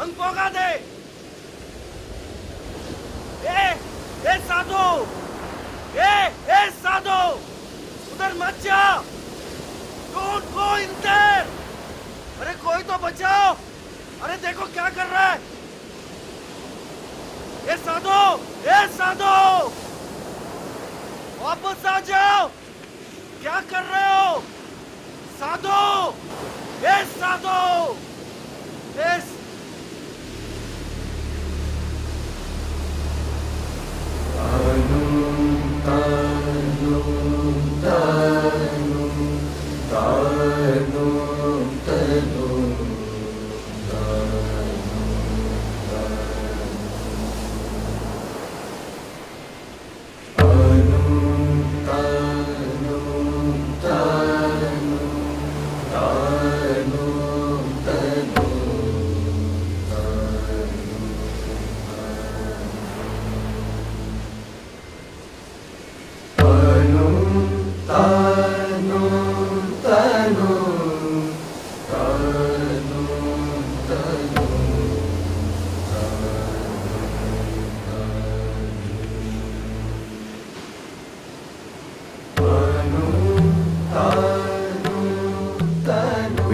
हंग पोगा दे। ए साधु, ए साधु, उधर मत जा। Don't go in there. अरे कोई तो बचाओ। अरे देखो क्या कर रहा है। ए साधु, वापस आ जाओ। क्या कर रहे हो साधु? ए साधु,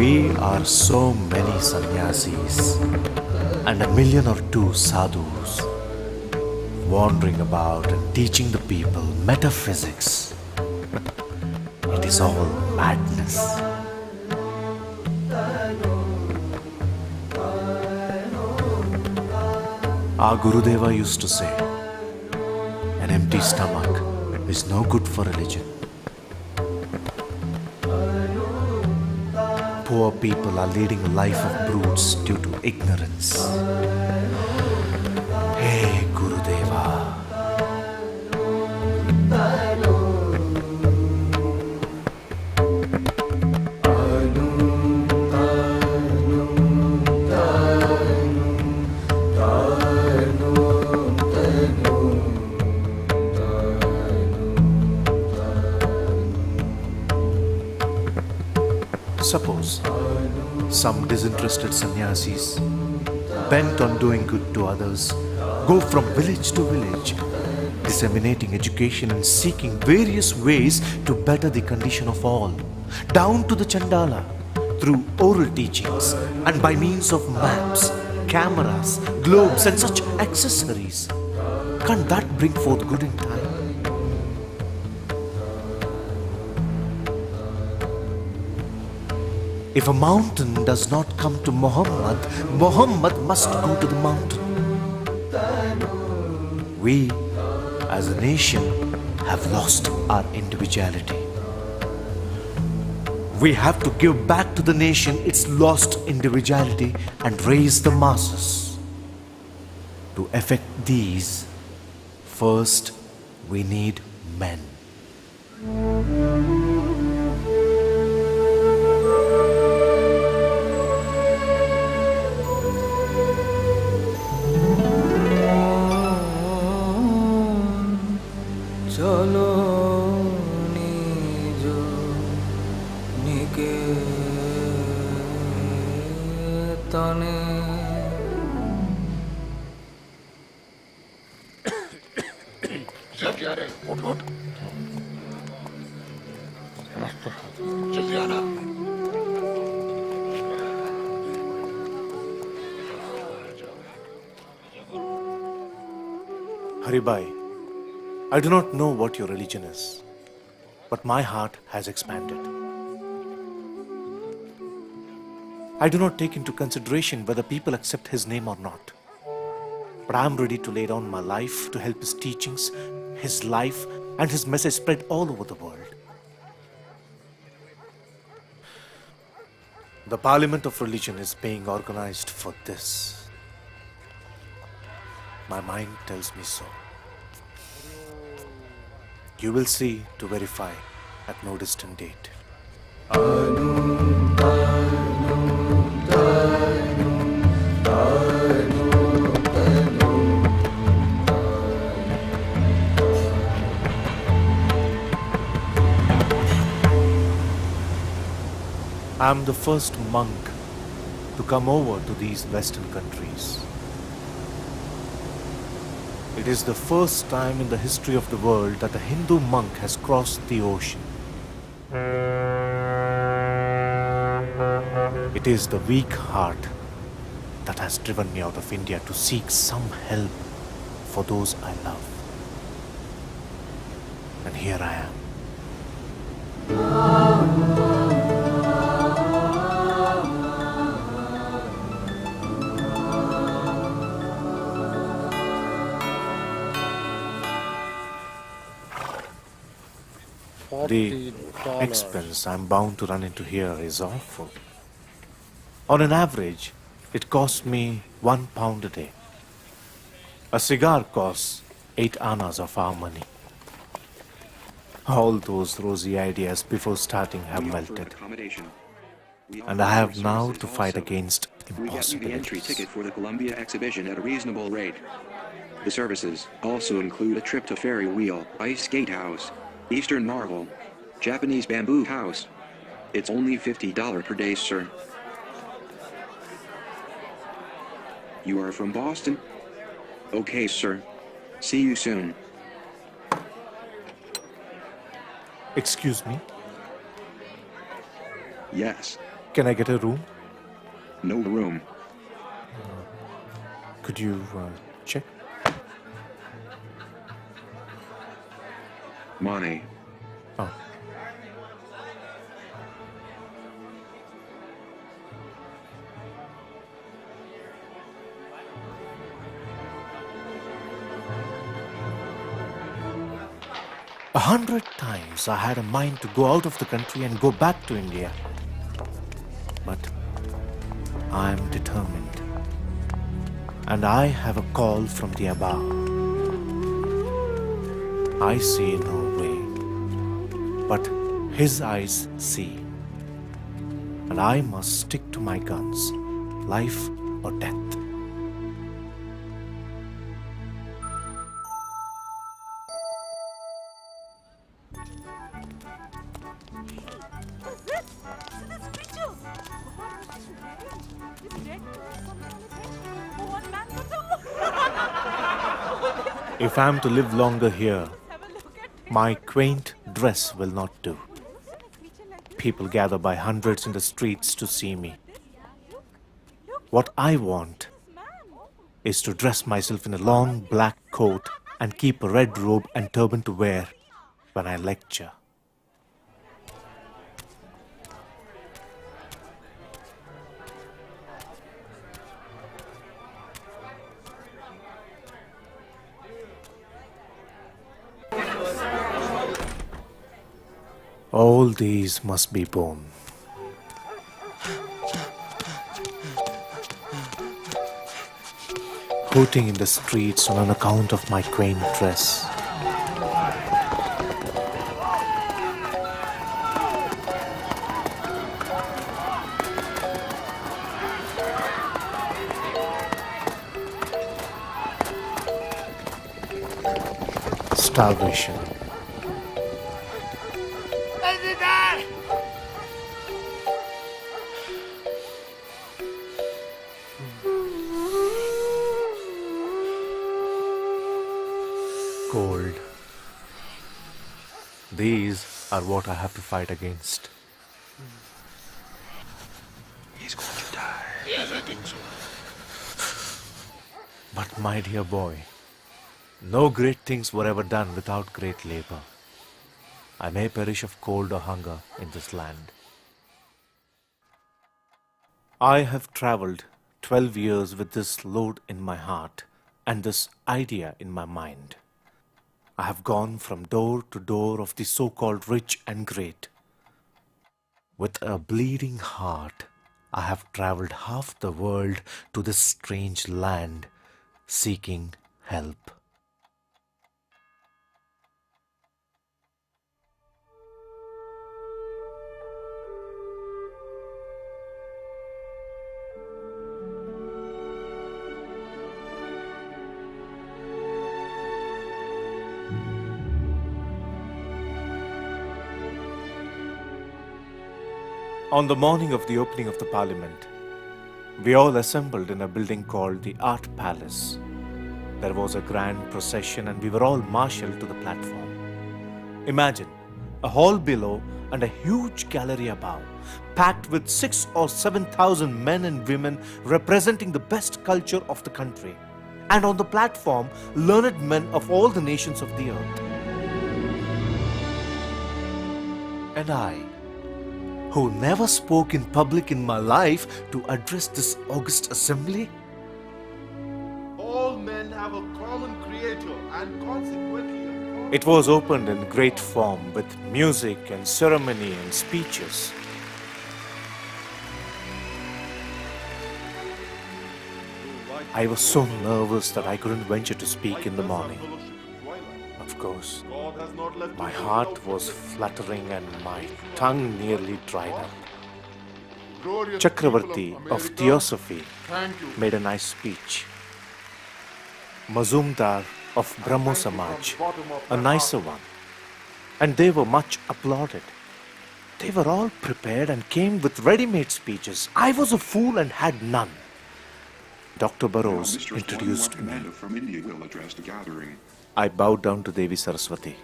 We are so many sannyasis and a million or two sadhus wandering about and teaching the people metaphysics. It is all madness. Our Gurudeva used to say, an empty stomach is no good for religion. Poor people are leading a life of brutes due to ignorance. Hey Gurudeva. Suppose some disinterested sannyasis, bent on doing good to others, go from village to village, disseminating education and seeking various ways to better the condition of all, down to the Chandala, through oral teachings and by means of maps, cameras, globes and such accessories. Can't that bring forth good in time? If a mountain does not come to Muhammad, Muhammad must go to the mountain. We, as a nation, have lost our individuality. We have to give back to the nation its lost individuality and raise the masses. To effect these, first we need men. Haribai, I do not know what your religion is, but my heart has expanded. I do not take into consideration whether people accept his name or not. But I am ready to lay down my life to help his teachings, his life, and his message spread all over the world. The Parliament of Religion is being organized for this. My mind tells me so. You will see to verify at no distant date. I am the first monk to come over to these Western countries. It is the first time in the history of the world that a Hindu monk has crossed the ocean. It is the weak heart that has driven me out of India to seek some help for those I love. And here I am. The expense I'm bound to run into here is awful. On an average, it costs me £1 a day. A cigar costs 8 annas of our money. All those rosy ideas before starting have melted. And I have now to fight against We get you the entry impossibilities. ticket for the Columbia exhibition at a reasonable rate. The services also include a trip to Ferry Wheel, Ice Skate House, Eastern Marvel, Japanese Bamboo House. It's only $50 per day, sir. You are from Boston? Okay, sir. See you soon. Excuse me, Yes. can I get a room? No room. Could you check? Money. Oh. "100 times I had a mind to go out of the country and go back to India. But I am determined. And I have a call from the above. I see no way, but his eyes see. And I must stick to my guns, life or death." If I am to live longer here, my quaint dress will not do. People gather by hundreds in the streets to see me. What I want is to dress myself in a long black coat and keep a red robe and turban to wear when I lecture. All these must be borne. Hooting in the streets on account of my quaint dress. Starvation. Cold. These are what I have to fight against. He's going to die. Yes, I think so. But my dear boy, no great things were ever done without great labor. I may perish of cold or hunger in this land. I have traveled 12 years with this load in my heart and this idea in my mind. I have gone from door to door of the so-called rich and great. With a bleeding heart, I have traveled half the world to this strange land, seeking help. On the morning of the opening of the Parliament, We all assembled in a building called the Art Palace. There was a grand procession and we were all marshaled to the platform. Imagine a hall below and a huge gallery above, packed with 6,000 or 7,000 men and women representing the best culture of the country. And on the platform, learned men of all the nations of the earth. And I, who never spoke in public in my life, to address this august assembly? All men have a common creator and consequently a common... It was opened in great form with music and ceremony and speeches. I was so nervous that I couldn't venture to speak in the morning. Of course, my heart was fluttering and my tongue nearly dried up. Chakravarti of Theosophy made a nice speech. Mazumdar of Brahmo Samaj, a nicer one. And they were much applauded. They were all prepared and came with ready-made speeches. I was a fool and had none. Dr. Burrows introduced me. From India will address the gathering. I bowed down to Devi Saraswati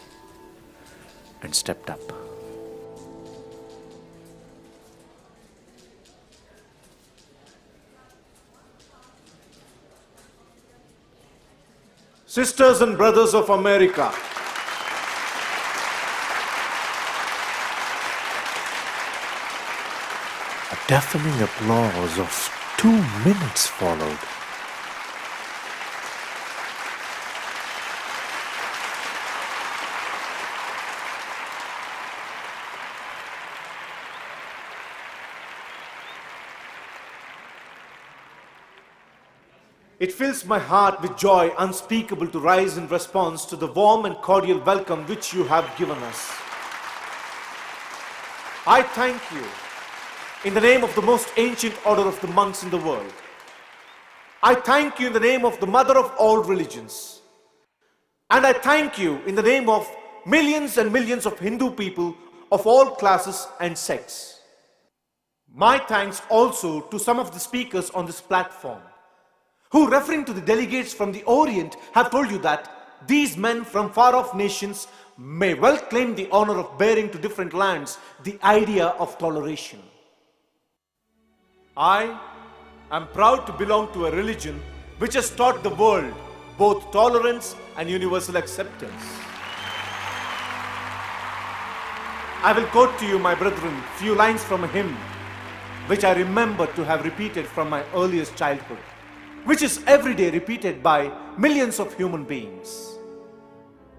and stepped up. Sisters and brothers of America, a deafening applause of 2 minutes followed. It fills my heart with joy unspeakable to rise in response to the warm and cordial welcome which you have given us. I thank you in the name of the most ancient order of the monks in the world. I thank you in the name of the mother of all religions. And I thank you in the name of millions and millions of Hindu people of all classes and sects. My thanks also to some of the speakers on this platform, who, referring to the delegates from the Orient, have told you that these men from far-off nations may well claim the honor of bearing to different lands the idea of toleration. I am proud to belong to a religion which has taught the world both tolerance and universal acceptance. I will quote to you, my brethren, few lines from a hymn which I remember to have repeated from my earliest childhood, which is every day repeated by millions of human beings.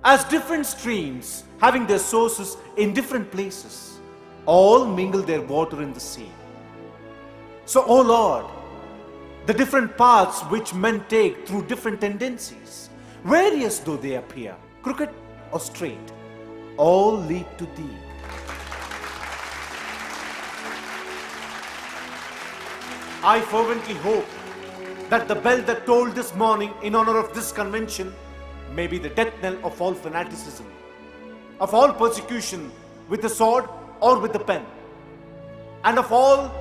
As different streams, having their sources in different places, all mingle their water in the sea. So, O Lord, the different paths which men take through different tendencies, various though they appear, crooked or straight, all lead to Thee. I fervently hope that the bell that tolled this morning in honor of this convention may be the death knell of all fanaticism, of all persecution with the sword or with the pen, and of all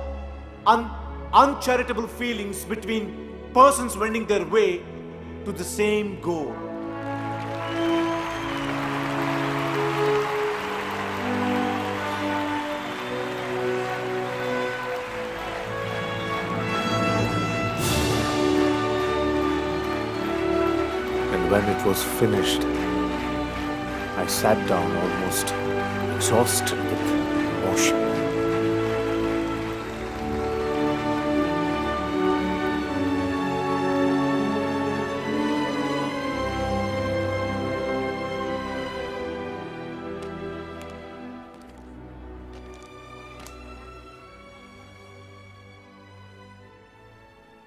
uncharitable feelings between persons wending their way to the same goal. And when it was finished, I sat down almost exhausted with emotion.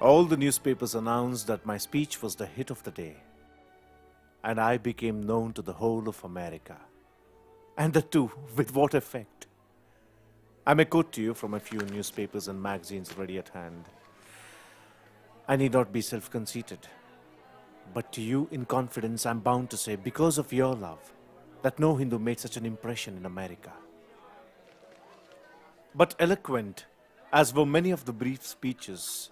All the newspapers announced that my speech was the hit of the day, and I became known to the whole of America. And the two, with what effect? I may quote to you from a few newspapers and magazines ready at hand. I need not be self-conceited, but to you in confidence I'm bound to say, because of your love, that no Hindu made such an impression in America. But eloquent as were many of the brief speeches,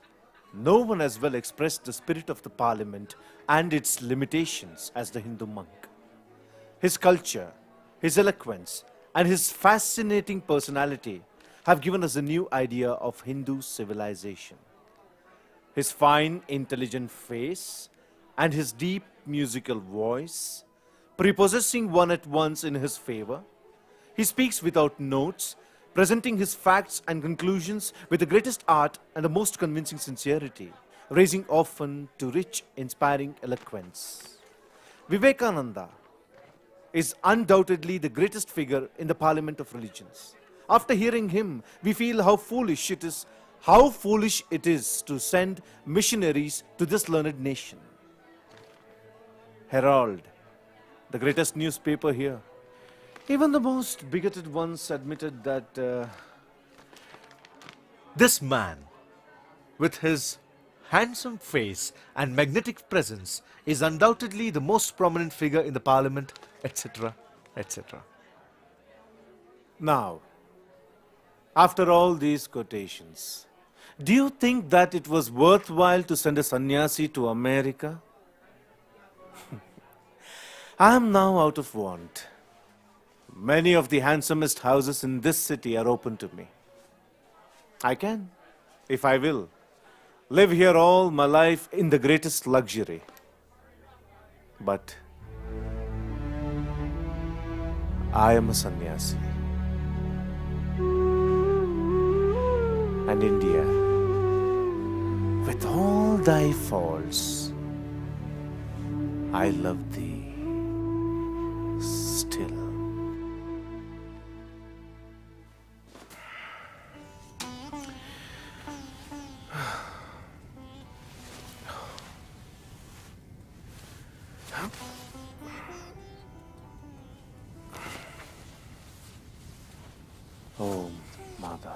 no one as well expressed the spirit of the parliament and its limitations as the Hindu monk. His culture, his eloquence, and his fascinating personality have given us a new idea of Hindu civilization. His fine, intelligent face and his deep musical voice, prepossessing one at once in his favor, he speaks without notes, presenting his facts and conclusions with the greatest art and the most convincing sincerity, raising often to rich, inspiring eloquence. Vivekananda is undoubtedly the greatest figure in the Parliament of Religions. After hearing him, we feel how foolish it is to send missionaries to this learned nation. Herald, the greatest newspaper here, even the most bigoted ones admitted that this man, with his handsome face and magnetic presence, is undoubtedly the most prominent figure in the parliament, etc., etc. Now, after all these quotations, do you think that it was worthwhile to send a sannyasi to America? I am now out of want. Many of the handsomest houses in this city are open to me. I can, if I will, live here all my life in the greatest luxury. But I am a sannyasi. And India, with all thy faults, I love thee still. Oh, Mother.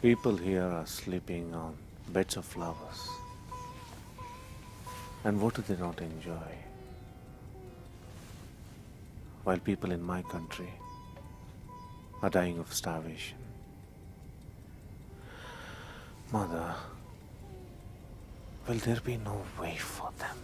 People here are sleeping on beds of flowers. And what do they not enjoy? While people in my country are dying of starvation. Mother, will there be no way for them?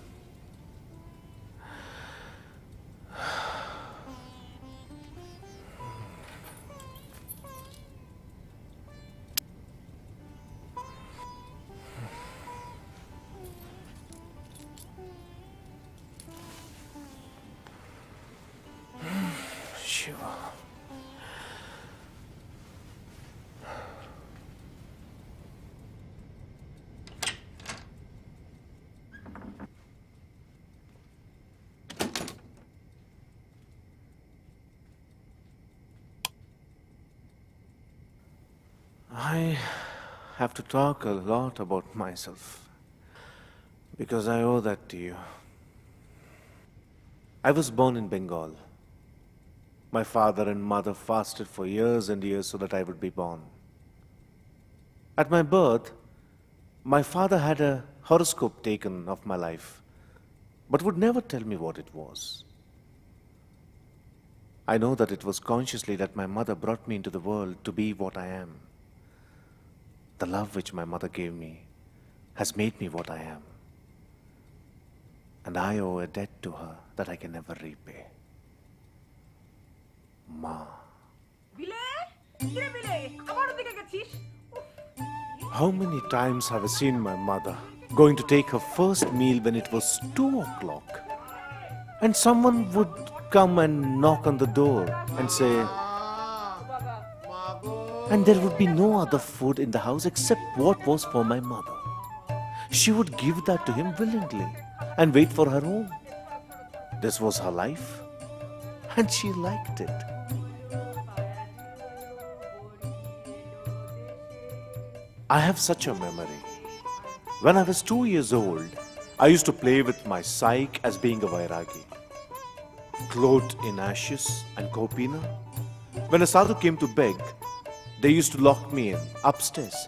Shiva. I have to talk a lot about myself because I owe that to you. I was born in Bengal. My father and mother fasted for years and years so that I would be born. At my birth, my father had a horoscope taken of my life, but would never tell me what it was. I know that it was consciously that my mother brought me into the world to be what I am. The love which my mother gave me has made me what I am. And I owe a debt to her that I can never repay. Ma. How many times have I seen my mother going to take her first meal when it was 2 o'clock? And someone would come and knock on the door and say, and there would be no other food in the house except what was for my mother. She would give that to him willingly and wait for her own. This was her life, and she liked it. I have such a memory. When I was 2 years old, I used to play with my psyche as being a Vairagi. Clothed in ashes and kopina, when a sadhu came to beg, they used to lock me in upstairs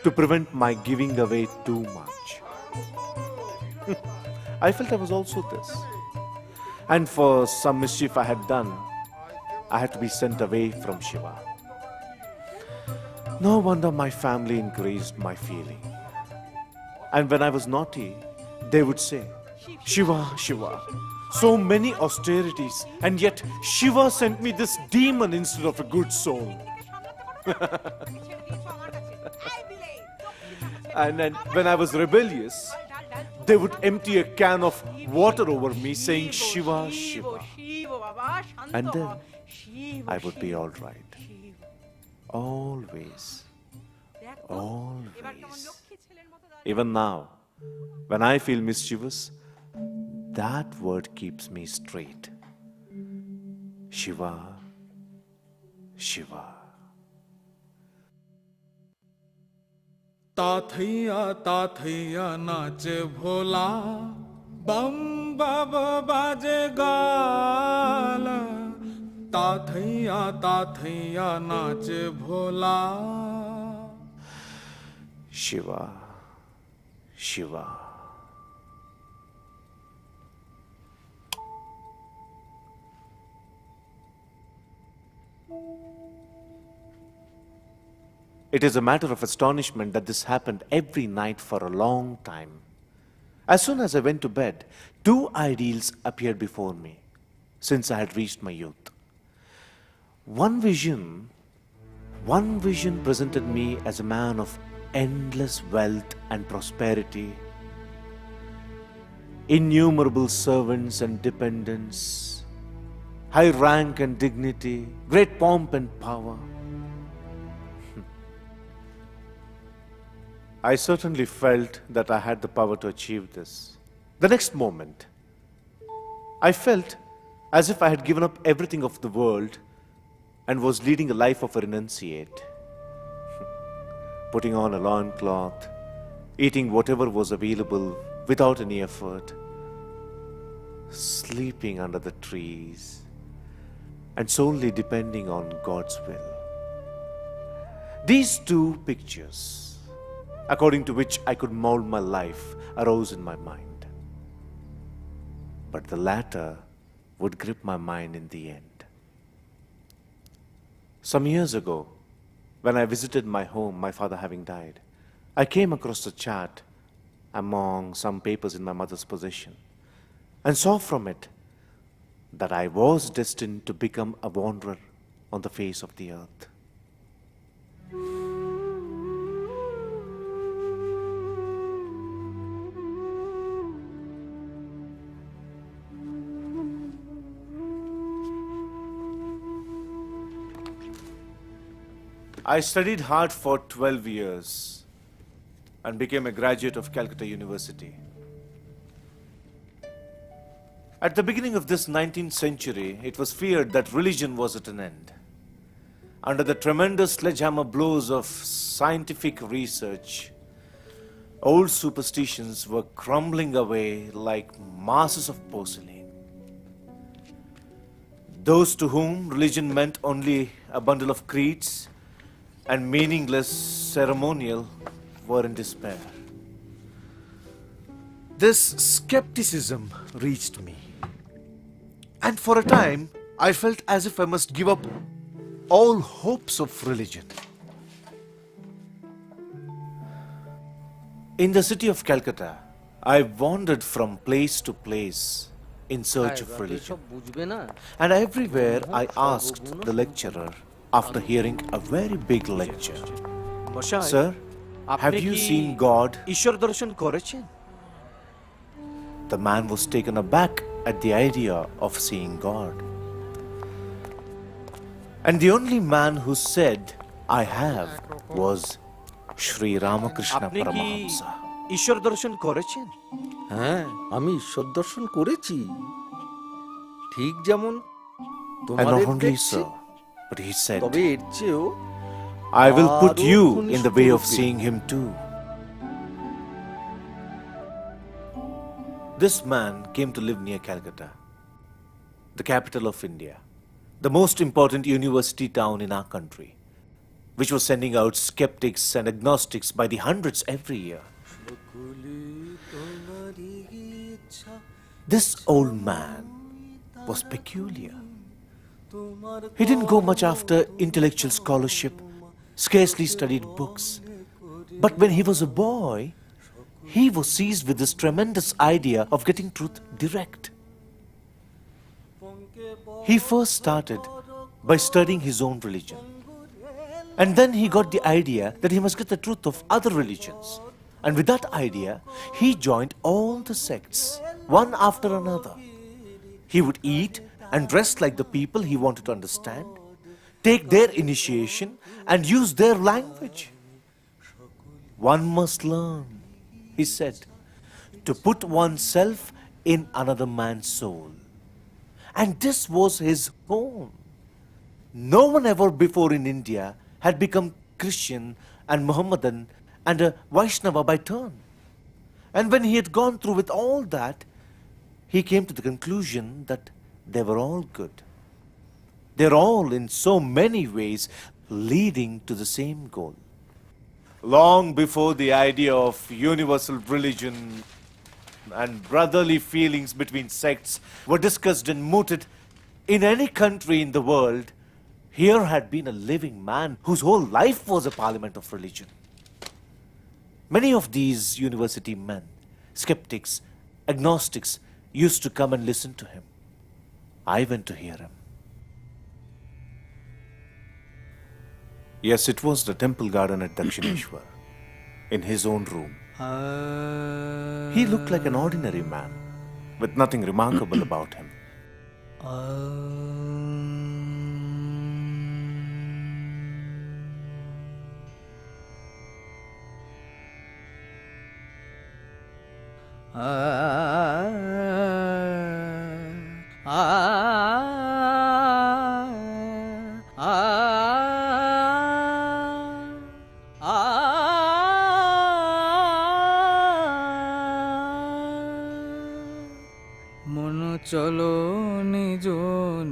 to prevent my giving away too much. I felt I was also this. And for some mischief I had done, I had to be sent away from Shiva. No wonder my family increased my feeling. And when I was naughty, they would say, Shiva, Shiva, so many austerities, and yet Shiva sent me this demon instead of a good soul. And then when I was rebellious, they would empty a can of water over me saying Shiva, Shiva. And then I would be all right. Always. Always. Even now, when I feel mischievous, that word keeps me straight. Shiva, Shiva. ताथैया नाचे भोला बम बब बाजे गाला ताथैया नाचे भोला Shiva, Shiva. It is a matter of astonishment that this happened every night for a long time. As soon as I went to bed, two ideals appeared before me, since I had reached my youth. One vision presented me as a man of endless wealth and prosperity, innumerable servants and dependents, high rank and dignity, great pomp and power. I certainly felt that I had the power to achieve this. The next moment, I felt as if I had given up everything of the world and was leading a life of a renunciate. Putting on a loincloth, eating whatever was available without any effort, sleeping under the trees, and solely depending on God's will. These two pictures, according to which I could mold my life, arose in my mind. But the latter would grip my mind in the end. Some years ago, when I visited my home, my father having died, I came across a chart among some papers in my mother's possession and saw from it that I was destined to become a wanderer on the face of the earth. I studied hard for 12 years and became a graduate of Calcutta University. At the beginning of this 19th century, it was feared that religion was at an end. Under the tremendous sledgehammer blows of scientific research, old superstitions were crumbling away like masses of porcelain. Those to whom religion meant only a bundle of creeds and meaningless ceremonial were in despair. This skepticism reached me. And for a time, I felt as if I must give up all hopes of religion. In the city of Calcutta, I wandered from place to place in search of religion. And everywhere I asked the lecturer, after hearing a very big lecture, Sir, have you seen God? The man was taken aback at the idea of seeing God. And the only man who said, I have, was Shri Ramakrishna Paramahamsa. ঈশ্বর দর্শন করেছেন? হ্যাঁ, আমি ঈশ্বর দর্শন করেছি, ঠিক যেমন And তোমাদের not only দেখছি, so, but he said, তবে এর চেয়েও I will put আরো you in the way of ঘনিষ্ঠ রূপে। seeing him too. This man came to live near Calcutta, the capital of India, the most important university town in our country, which was sending out skeptics and agnostics by the hundreds every year. This old man was peculiar. He didn't go much after intellectual scholarship, scarcely studied books. But when he was a boy, he was seized with this tremendous idea of getting truth direct. He first started by studying his own religion. And then he got the idea that he must get the truth of other religions. And with that idea, he joined all the sects, one after another. He would eat and dress like the people he wanted to understand, take their initiation, and use their language. One must learn, he said, to put oneself in another man's soul. And this was his home. No one ever before in India had become Christian and Mohammedan and a Vaishnava by turn. And when he had gone through with all that, he came to the conclusion that they were all good. They're all in so many ways leading to the same goal. Long before the idea of universal religion and brotherly feelings between sects were discussed and mooted in any country in the world, here had been a living man whose whole life was a parliament of religion. Many of these university men, skeptics, agnostics, used to come and listen to him. I went to hear him. Yes, it was the temple garden at Dakshineshwar, in his own room. He looked like an ordinary man, with nothing remarkable about him. চলো নিজ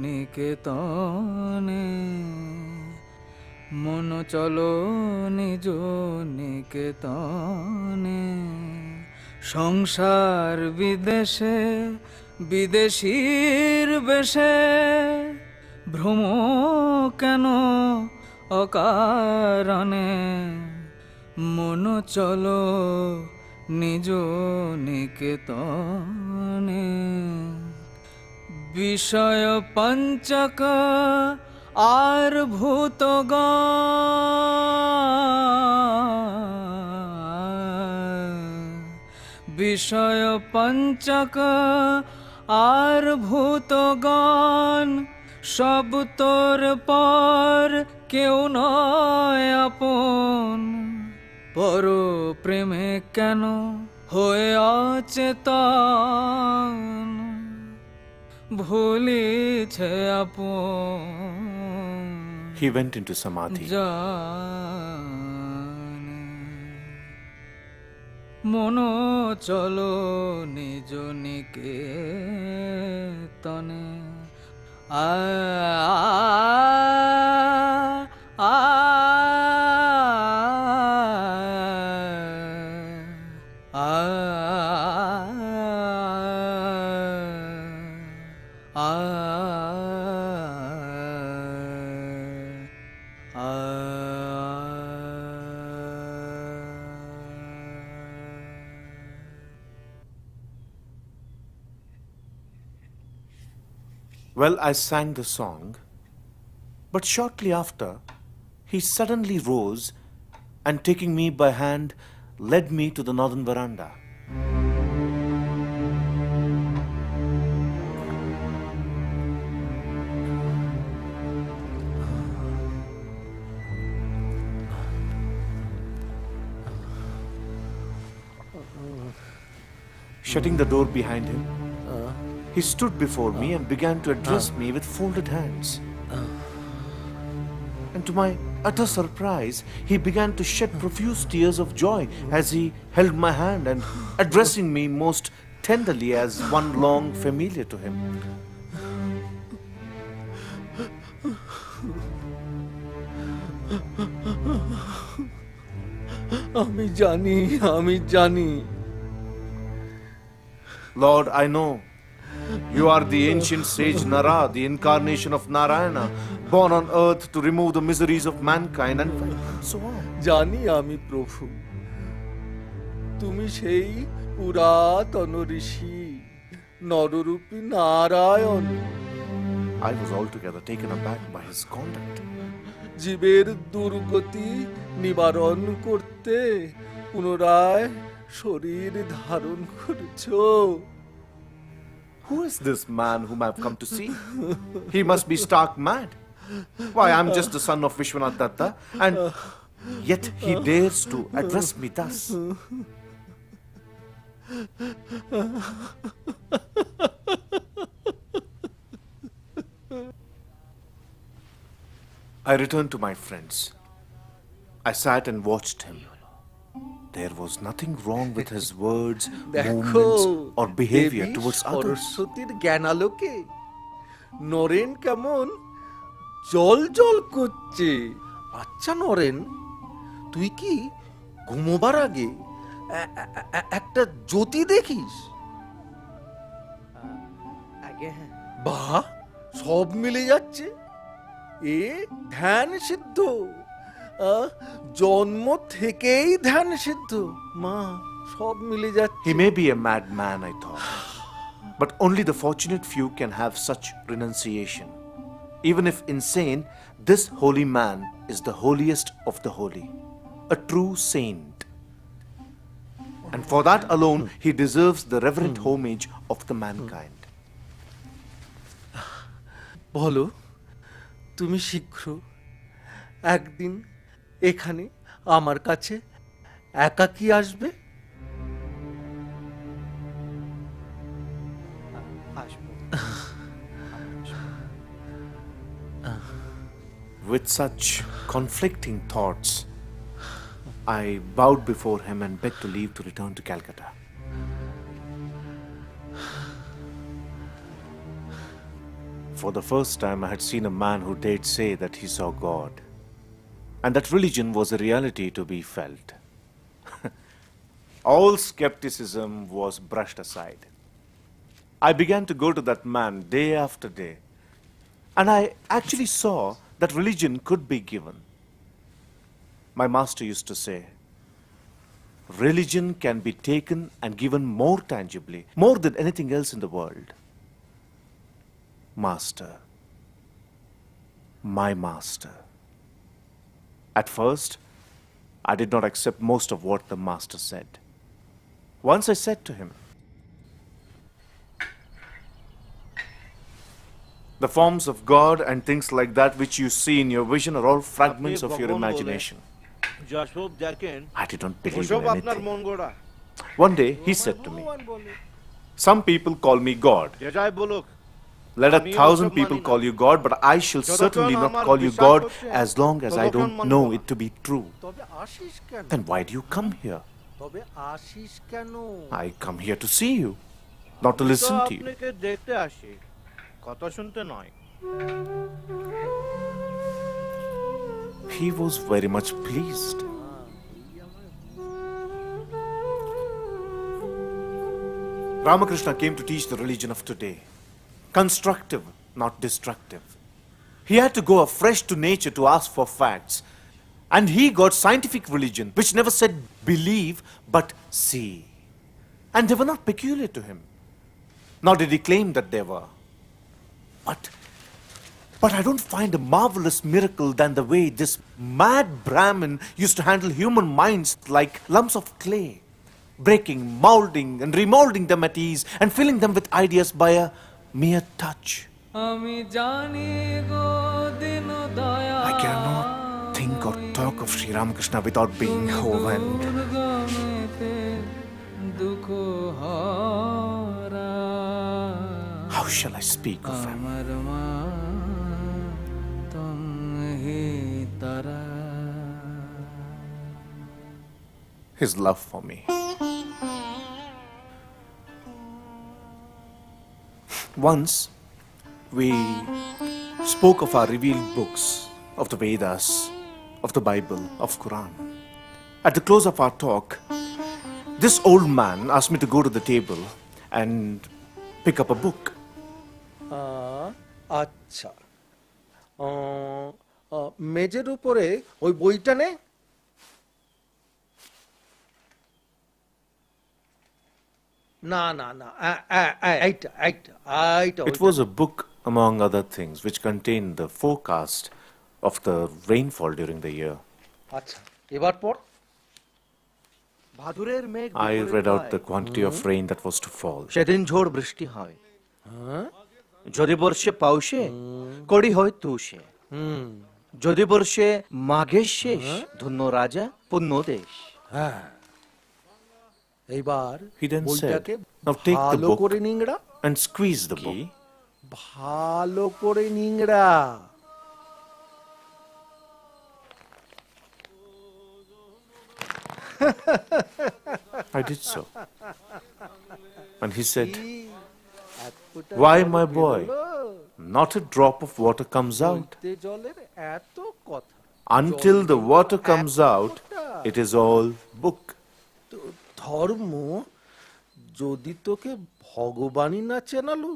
নিকেতনে মন চলো নিজ নিকেতনে সংসার বিদেশে বিদেশীর বেশে ভ্রম কেন অকারণে মন চলো নিজ নিকেতনে বিষয় পঞ্চক আর ভূতগণ বিষয় পঞ্চক আর ভূতগণ সব তোর পর কেউ নয় আপন পর প্রেমে কেন হয়ে অচেতন ভুলিছে আপন He went into samadhi. মন চলো নিজ নিকেতনে আ আ Well, I sang the song, but shortly after, he suddenly rose and taking me by hand, led me to the northern veranda. Shutting the door behind him, he stood before me and began to address me with folded hands. And to my utter surprise, he began to shed profuse tears of joy as he held my hand and addressing me most tenderly as one long familiar to him. আমি জানি Lord, I know You are the ancient sage Nara, the incarnation of Narayana, born on earth to remove the miseries of mankind, and so on. জানি আমি প্রভু, তুমি সেই পুরাতন ঋষি নররূপী Narayan. I was altogether taken aback by his conduct. জীবের দুর্গতি নিবারণ করতে পুনরায় শরীর ধারণ করেছো। Who is this man whom I have come to see? He must be stark mad. Why, I'm just the son of Vivekananda, and yet he dares to address me thus. I returned to my friends. I sat and watched him. There was nothing wrong with his words, দেখো movements, or behavior Devi towards others. সরস্বতীর জ্ঞানালোকে নরেন কেমন জল জল করছে। আচ্ছা নরেন, তুই কি ঘুমোবার আগে একটা জ্যোতি দেখিস? আগে হ্যাঁ। বাহ, সব মিলে যাচ্ছে। এ ধ্যান সিদ্ধ, জন্ম থেকেই ধ্যান সিদ্ধ। মা, সব মিলে যাচ্ছে। He may be a madman, I thought, but only the fortunate few can have such renunciation. Even if insane, this holy man is the holiest of the holy, a true saint. And for that alone, he deserves the reverent homage of the mankind. বলো, তুমি শীঘ্র একদিন এখানে আমার কাছে একাকী আসবে? With such conflicting thoughts, I bowed before him and begged to leave to return to Calcutta. For the first time, I had seen a man who dared say that he saw God, and that religion was a reality to be felt. All skepticism was brushed aside. I began to go to that man day after day, and I actually saw that religion could be given. My master used to say, religion can be taken and given more tangibly, more than anything else in the world. Master, my master. At first, I did not accept most of what the master said. Once I said to him, the forms of God and things like that which you see in your vision are all fragments of your imagination. যশোব দেখেন, I did not believe ওসব in আপনার anything. মন গড়া। One day, he said to me, some people call me God. যে যাই বলুক, Let 1,000 people call you God, but I shall certainly not call you God as long as I don't know it to be true. তবে আসিস কেন? Then why do you come here? তবে আসিস কেন? I come here to see you, not to listen to you. আপনাকে দেখতে আসি, কথা শুনতে নয়। He was very much pleased. Ramakrishna came to teach the religion of today. Constructive, not destructive. He had to go afresh to nature to ask for facts. And he got scientific religion, which never said believe, but see. And they were not peculiar to him. Nor did he claim that they were. But I don't find a marvelous miracle than the way this mad Brahmin used to handle human minds like lumps of clay, breaking, molding, and remolding them at ease, and filling them with ideas by a mere touch. আমি জানি গো দিন দয়া I cannot think or talk of Sri Ramakrishna without being overwhelmed. দুর্গমেতে দুঃখ হারা How shall I speak of him? আমার মা তুমি তারা His love for me. Once, we spoke of our revealed books, of the Vedas, of the Bible, of Quran. At the close of our talk, this old man asked me to go to the table and pick up a book. আচ্ছা, মেজের উপরে ওই বইটা নে। না না না, এইটা এইটা এইটা It was a book, among other things, which contained the forecast of the rainfall during the year. আচ্ছা, এবার পর। ভাদুরের মেঘ I দুপুরে read out গায়। the quantity of rain that was to fall. সেদিন ঝড় বৃষ্টি হয়, যদি বর্ষে পাউসে কড়ি হয় তুষে, যদি বর্ষে মাঘের শেষ ধন্য রাজা পুণ্য দেশ। হ্যাঁ, এইবার He then বইটাকে said, "Now take the ভালো book করে নিংড়া, and squeeze the book." ভালো করে নিংড়া। I did so. And he said, এক ফোঁটা "Why, জল my boy? বেরোলো, Not a drop of water comes out. বইতে জলের এত কথা। Until the water comes out, it is all book." তো ধর্ম যদি তোকে ভগবানই না চেনালো,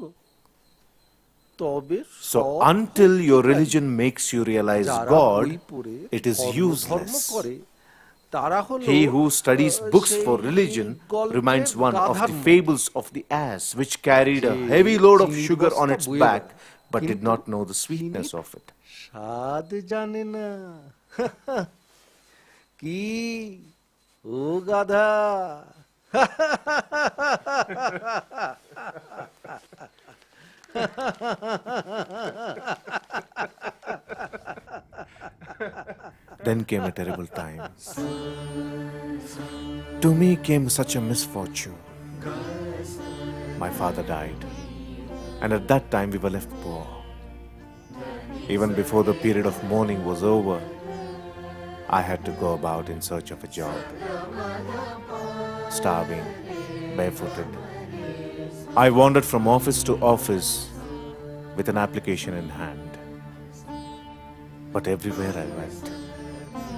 তবে So until your religion makes you realize যারা God, বই পড়ে it is ধর্ম useless. করে, তারা হলো He who studies books সেই for religion গল্পের reminds one of গাধার the মতো। fables of the ass which carried a heavy load of চিনির sugar on বস্তা its বয়ে back বেড়ায়, but did কিন্তু not know the sweetness চিনির of it. স্বাদ জানে না। কি ও গাধা! Then came a terrible time. To me came such a misfortune. My father died, and at that time we were left poor. Even before the period of mourning was over, I had to go about in search of a job. Starving, barefooted, I wandered from office to office with an application in hand. But everywhere I went,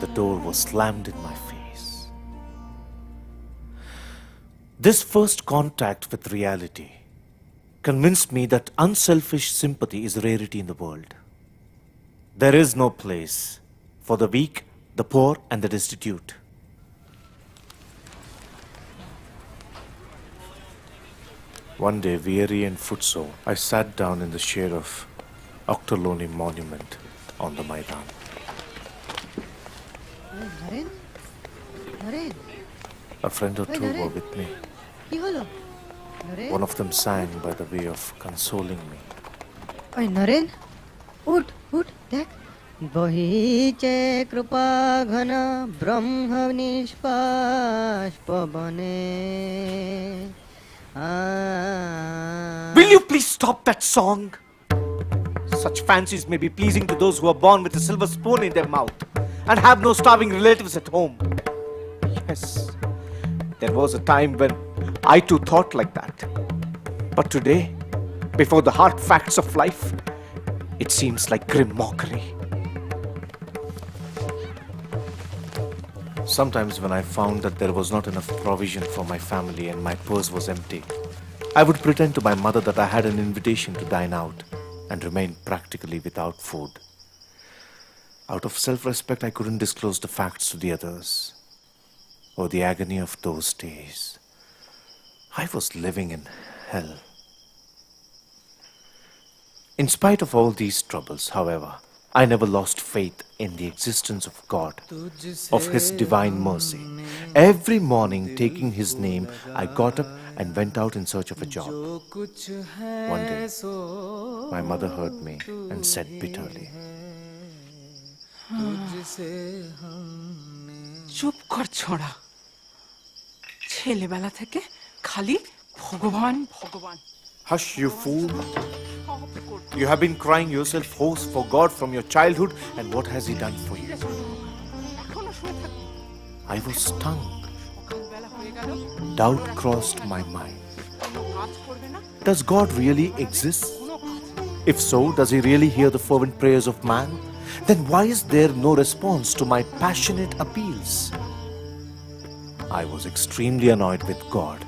the door was slammed in my face. This first contact with reality convinced me that unselfish sympathy is a rarity in the world. There is no place for the weak, the poor, and the destitute. One day, weary and footsore, I sat down in the shade of Octoloni monument on the Maidan. Naren, Naren, A friend or two were with me. কি হলো? Naren, One of them sang by the way of consoling me. ওই নরেন, উঠ উঠ, দেখ বহিছে কৃপা ঘন ব্রহ্ম নিষ্পাস পবনে। Will you please stop that song? Such fancies may be pleasing to those who are born with a silver spoon in their mouth and have no starving relatives at home. Yes, there was a time when I too thought like that. But today, before the hard facts of life, it seems like grim mockery. Sometimes when I found that there was not enough provision for my family and my purse was empty, I would pretend to my mother that I had an invitation to dine out and remain practically without food. Out of self-respect, I couldn't disclose the facts to the others. Oh, the agony of those days. I was living in hell. In spite of all these troubles, however, I never lost faith in the existence of God, of His divine mercy. Every morning, taking His name, I got up and went out in search of a job. One day, my mother heard me and said bitterly, চুপ কর ছোড়া, ছেলেবেলা থেকে খালি ভগবান ভগবান। "Hush, you fool! You have been crying yourself hoarse for God from your childhood, and what has He done for you?" এখনো শুয়ে থাক, I was stung. সকালবেলা হয়ে গেল, Doubt crossed my mind. কোনো কাজ করবে না, Does God really exist? কোনো কাজ না। If so, does He really hear the fervent prayers of man? Then why is there no response to my passionate appeals? I was extremely annoyed with God.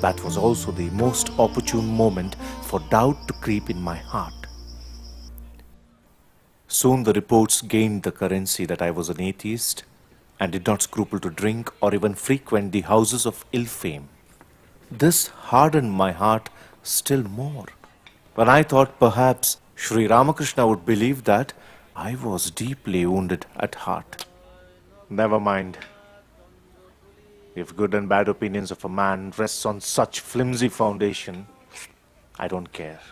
That was also the most opportune moment for doubt to creep in my heart. Soon the reports gained the currency that I was an atheist and did not scruple to drink or even frequent the houses of ill fame. This hardened my heart still more, when I thought perhaps Sri Ramakrishna would believe that I was deeply wounded at heart. Never mind. If good and bad opinions of a man rests on such flimsy foundation, I don't care.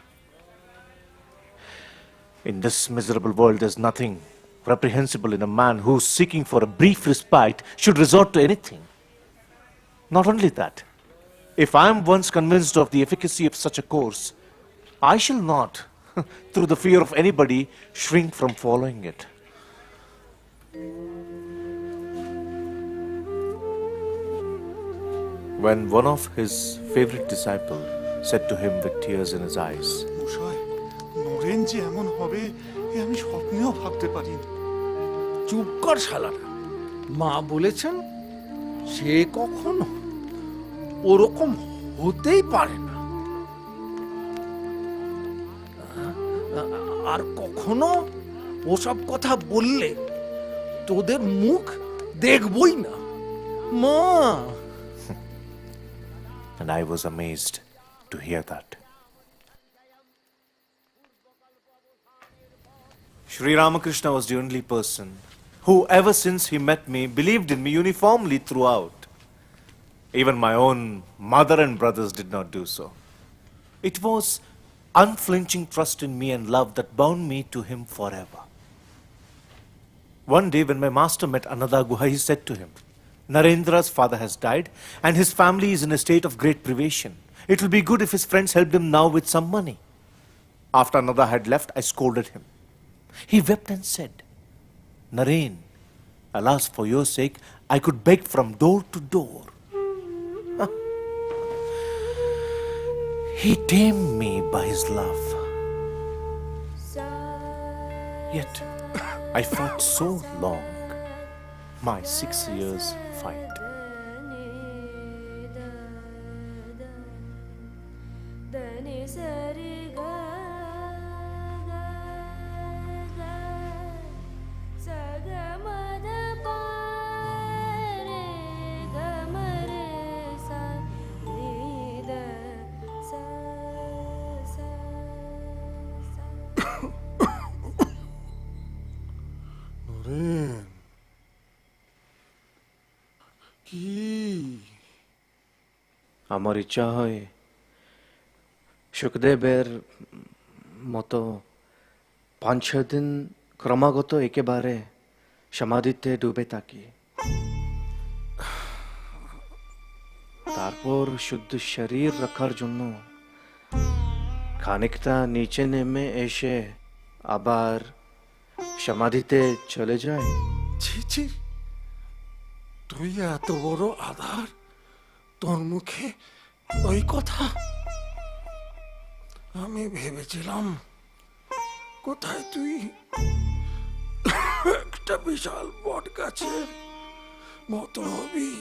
In this miserable world, there's nothing reprehensible in a man who, seeking for a brief respite, should resort to anything. Not only that, if I am once convinced of the efficacy of such a course, I shall not, through the fear of anybody, shrink from following it. When one of his favorite disciples said to him with tears in his eyes, মশাই, নরেন যে এমন হবে এ আমি স্বপ্নেও ভাবতে পারিনি। চুপ কর শালারা, মা বলেছেন সে কখনো ওরকম হতেই পারে না। আর কখনো ওসব কথা বললে তোদের মুখ দেখবই না, মা। and I was amazed to hear that. Sri Ramakrishna was the only person who, ever since he met me, believed in me uniformly throughout. Even my own mother and brothers did not do so. It was unflinching trust in me and love that bound me to him forever. One day when my master met Ananda Guha, he said to him, Narendra's father has died and his family is in a state of great privation. It will be good if his friends helped him now with some money. After Ananda had left, I scolded him. He wept and said, Naren, alas, for your sake, I could beg from door to door. He tamed me by his love. Yet, I fought so long, my 6 years fight. Naren, কি আমার ইচ্ছা হয় সুখদেবের মতো 5-6 দিন ক্রমাগত একেবারে সমাধিতে ডুবে থাকি, তারপর শুদ্ধ শরীর রাখার জন্য খানিকটা নিচে নেমে এসে আবার সমাধিতে চলে যায়। ছি ছি, তুই এত বড় আধার, তোর মুখে ওই কথা? আমি ভেবেছিলাম কোথায় তুই একটা বিশাল বট গাছের মতো হবি,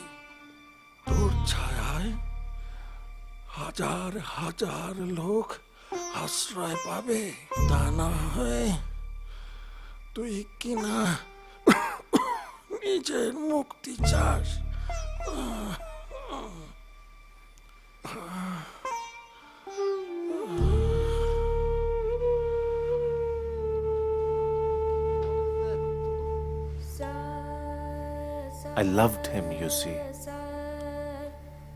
তোর ছায়ায় হাজার হাজার লোক আশ্রয় পাবে। তা না হয় তুই কিনা নিজের মুক্তি চাস। I loved him, you see,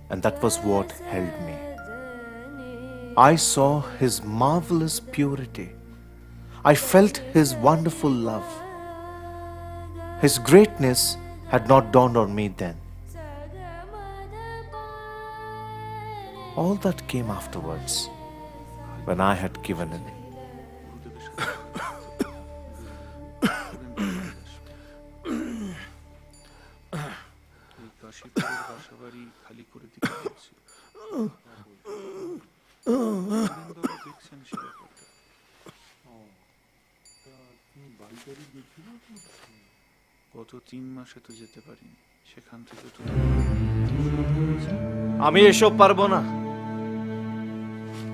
and that was what held me. I saw his marvelous purity. I felt his wonderful love. His greatness had not dawned on me then. All that came afterwards, when I had given in. গত 3 মাসে তো যেতে পারিনি, সেখান থেকে তো আমি এসব পারবো না।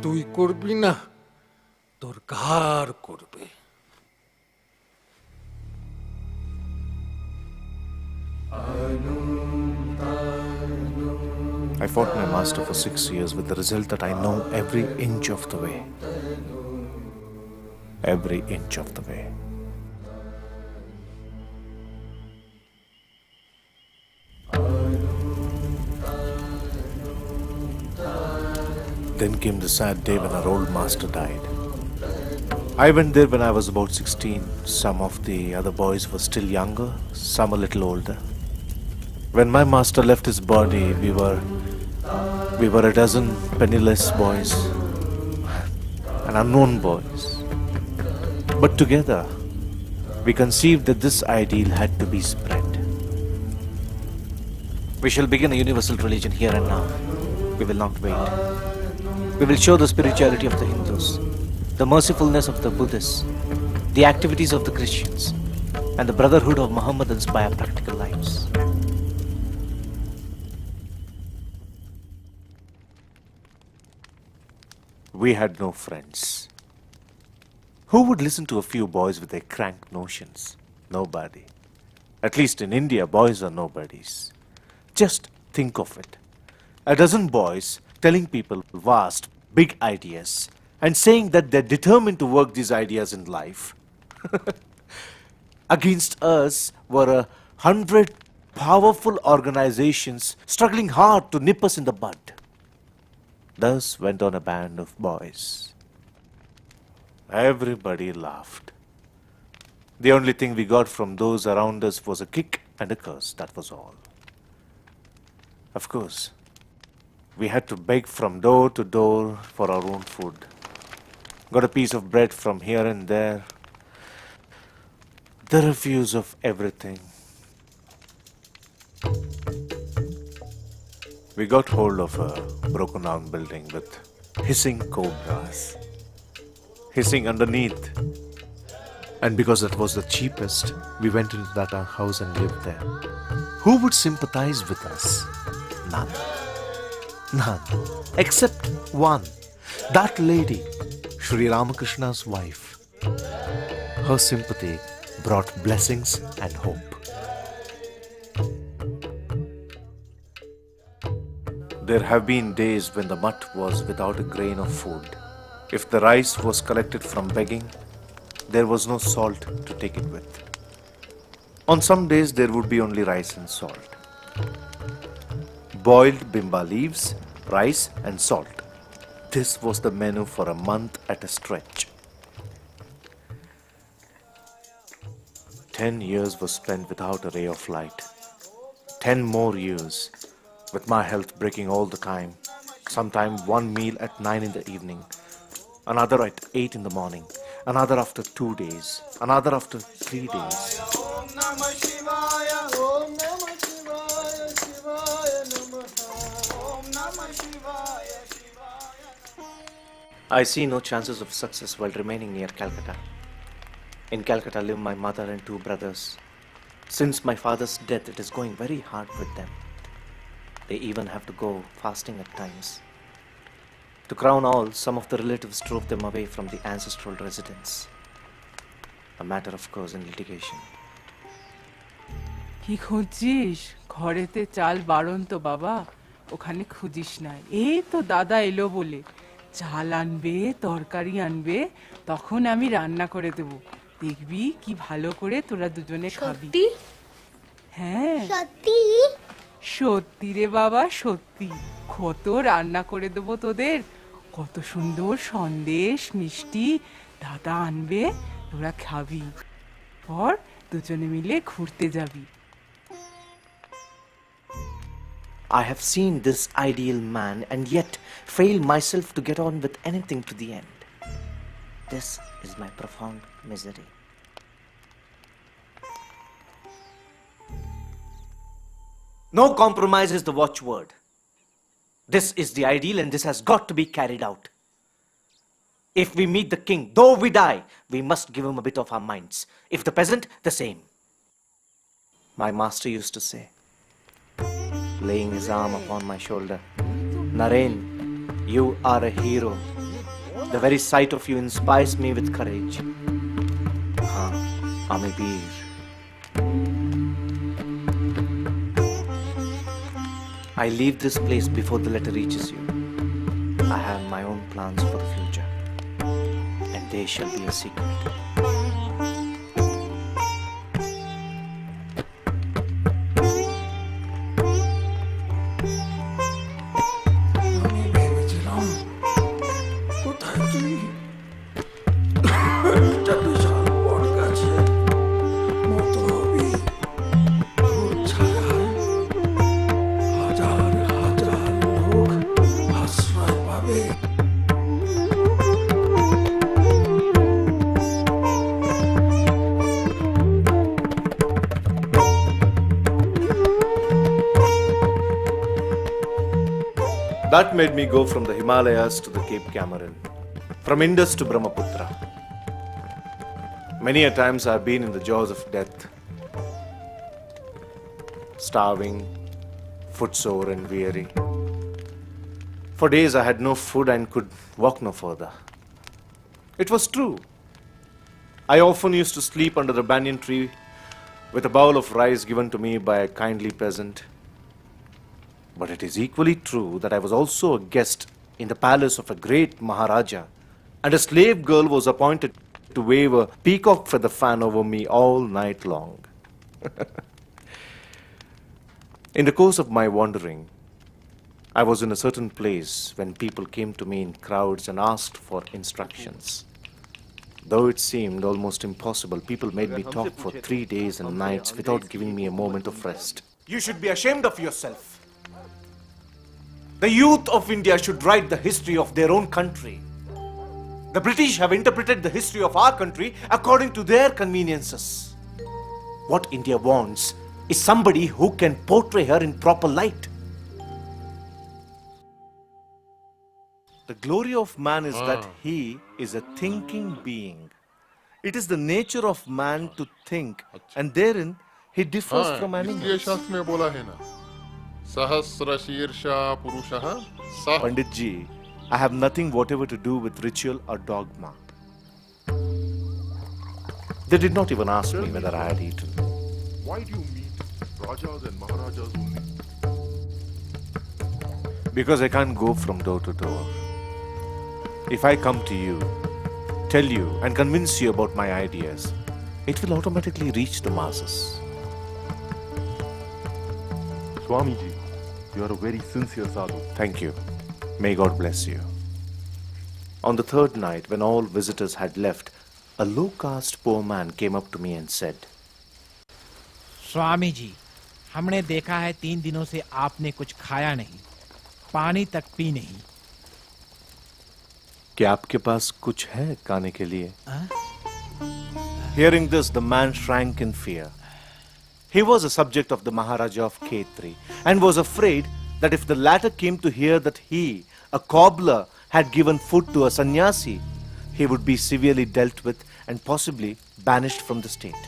তুই করবি না, তোর ঘাড় করবে। I fought my master for 6 years with the result that I know every inch of the way. Every inch of the way. Then came the sad day when our old master died. I went there when I was about 16. Some of the other boys were still younger, some a little older. When my master left his body, we were a dozen penniless boys and unknown boys. But together, we conceived that this ideal had to be spread. We shall begin a universal religion here and now. We will not wait. We will show the spirituality of the Hindus, the mercifulness of the Buddhists, the activities of the Christians, and the brotherhood of Mohammedans by our practical lives. We had no friends. Who would listen to a few boys with their crank notions? Nobody. At least in India, boys are nobodies. Just think of it. A dozen boys telling people vast, big ideas and saying that they're determined to work these ideas in life. Against us were 100 powerful organizations struggling hard to nip us in the bud. Thus went on a band of boys. Everybody laughed. The only thing we got from those around us was a kick and a curse, that was all. Of course, we had to beg from door to door for our own food. Got a piece of bread from here and there. The refuse of everything. We got hold of a broken down building with hissing cobras. Hissing underneath. And because that was the cheapest, we went into that house and lived there. Who would sympathize with us? None. None. Except one. That lady, Sri Ramakrishna's wife. Her sympathy brought blessings and hope. There have been days when the mutt was without a grain of food. If the rice was collected from begging, there was no salt to take it with. On some days there would be only rice and salt. Boiled bimba leaves, rice and salt. This was the menu for a month at a stretch. 10 years was spent without a ray of light. 10 more years with my health breaking all the time. Sometime one meal at 9 in the evening, another at 8 in the morning, another after 2 days, another after 3 days. I see no chances of success while remaining near Calcutta. In Calcutta live my mother and 2 brothers. Since my father's death, it is going very hard with them. They even have to go fasting at times. To crown all, some of the relatives drove them away from the ancestral residence. A matter, of course, in litigation. কি খুঁজছিস? ঘরেতে চাল বারণ তো বাবা, ওখানে খুঁজিস না। এই তো দাদা এলো বলে চাল আনবে, তরকারি আনবে, তখন আমি রান্না করে দেব। দেখবি কি ভালো করে তোরা দুজনে খাবি। হ্যাঁ সত্যি সত্যি রে বাবা, সত্যি। কত রান্না করে দেবো তোদের, কত সুন্দর সন্দেশ মিষ্টি দাদা আনবে, তোরা খাবি। পর দুজনে মিলে ঘুরতে যাবি। I have seen this ideal man and yet fail myself to get on with anything to the end. This is my profound misery. No compromise is the watchword. This is the ideal and this has got to be carried out. If we meet the king, though we die, we must give him a bit of our minds. If the peasant, the same. My master used to say, laying his arm upon my shoulder, Naren, you are a hero. The very sight of you inspires me with courage. हाँ, Ami Bir. I leave this place before the letter reaches you. I have my own plans for the future, and they shall be a secret. আমি ভেবেছিলাম কোথায় তুই একটা বিশাল বট গাছের মতো হবি, তোর ছায়ায় হাজার হাজার লোক আশ্রয় পাবে। That made me go from the Himalayas to the Cape Cameron, from Indus to Brahmaputra. Many a times I've been in the jaws of death, starving, footsore and weary. For days I had no food and could walk no further. It was true. I often used to sleep under the banyan tree with a bowl of rice given to me by a kindly peasant. But it is equally true that I was also a guest in the palace of a great Maharaja, and a slave girl was appointed to wave a peacock feather fan over me all night long. In the course of my wandering, I was in a certain place when people came to me in crowds and asked for instructions. Though it seemed almost impossible, people made me talk for 3 days and nights without giving me a moment of rest. You should be ashamed of yourself. The youth of India should write the history of their own country. The British have interpreted the history of our country according to their conveniences. What India wants is somebody who can portray her in proper light. The glory of man is that he is a thinking being. It is the nature of man to think, and therein he differs from इसलिए animals. शास्त्र में बोला है ना, सहस्र शीर्षा पुरुषः सह। Pandit ji, I have nothing whatever to do with ritual or dogma. They did not even ask me whether I had eaten. Why do you meet Rajas and Maharajas only? Because I can't go from door to door. If I come to you, tell you and convince you about my ideas, it will automatically reach the masses. Swamiji, you are a very sincere sadhu. Thank you. May God bless you. On the third night, when all visitors had left, a low-caste poor man came up to me and said, Swami ji, हमने देखा है 3 दिनों से आपने कुछ खाया नहीं, पानी तक पी नहीं। क्या आपके पास कुछ है खाने के लिए? Hearing this, the man shrank in fear. He was a subject of the Maharaja of Khetri and was afraid that if the latter came to hear that he, a cobbler, had given food to a sannyasi, he would be severely dealt with and possibly banished from the state.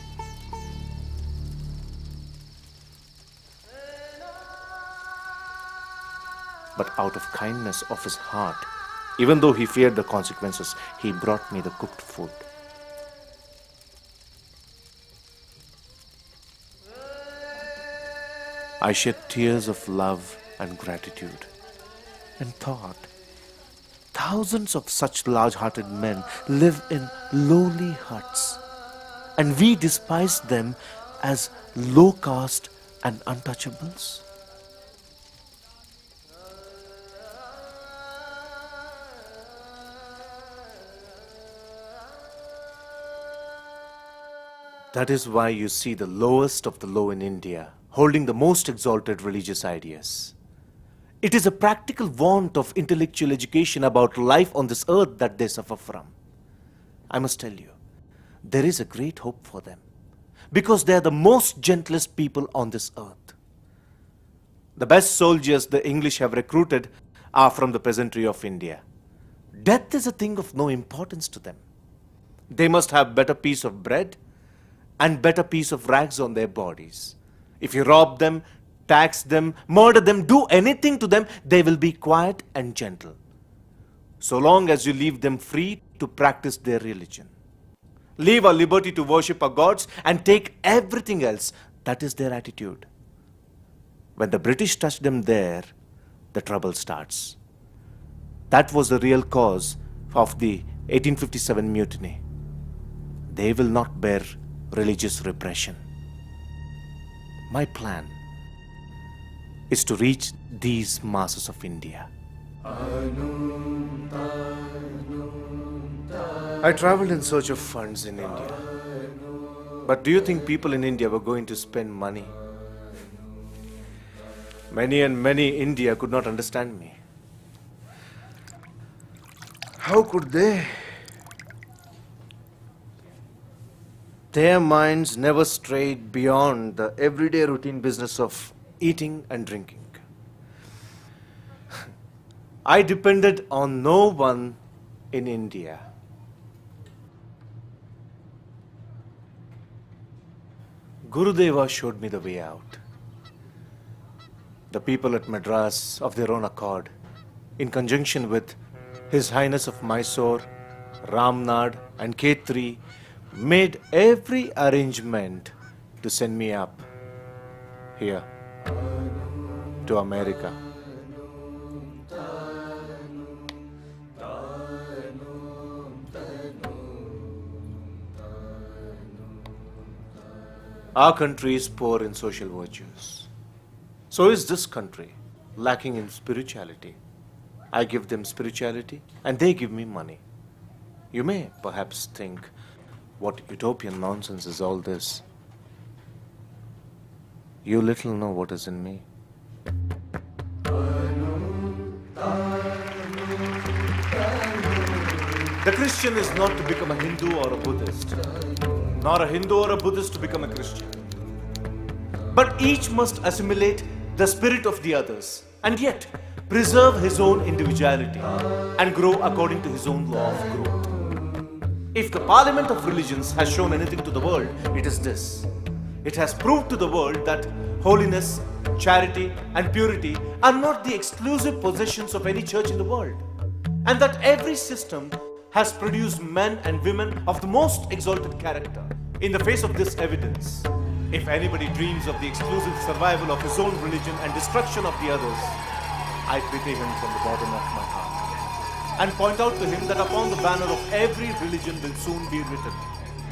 But out of kindness of his heart, even though he feared the consequences, he brought me the cooked food. I shed tears of love and gratitude and thought, thousands of such large-hearted men live in lowly huts, and we despise them as low caste and untouchables. That is why you see the lowest of the low in India holding the most exalted religious ideas. It is a practical want of intellectual education about life on this earth that they suffer from. I must tell you, there is a great hope for them because they are the most gentlest people on this earth. The best soldiers the English have recruited are from the peasantry of India. Death is a thing of no importance to them. They must have better piece of bread and better piece of rags on their bodies. If you rob them, tax them, murder them, do anything to them, they will be quiet and gentle. So long as you leave them free to practice their religion. Leave our liberty to worship our gods and take everything else. That is their attitude. When the British touch them there, the trouble starts. That was the real cause of the 1857 mutiny. They will not bear religious repression. My plan is to reach these masses of India. I traveled in search of funds in India. But do you think people in India were going to spend money? Many and many in India could not understand me. How could they? Their minds never strayed beyond the everyday routine business of eating and drinking. I depended on no one in India. Gurudeva showed me the way out. The people at Madras, of their own accord, in conjunction with His Highness of Mysore, Ramnad and Khetri, made every arrangement to send me up here to America. Our country is poor in social virtues. So is this country, lacking in spirituality. I give them spirituality and they give me money. You may perhaps think, what utopian nonsense is all this? You little know what is in me. The Christian is not to become a Hindu or a Buddhist, nor a Hindu or a Buddhist to become a Christian. But each must assimilate the spirit of the others and yet preserve his own individuality and grow according to his own law of growth. If the Parliament of Religions has shown anything to the world, it is this. It has proved to the world that holiness, charity and purity are not the exclusive possessions of any church in the world, and that every system has produced men and women of the most exalted character. In the face of this evidence, if anybody dreams of the exclusive survival of his own religion and destruction of the others, I pity him from the bottom of my heart and point out to him that upon the banner of every religion will soon be written,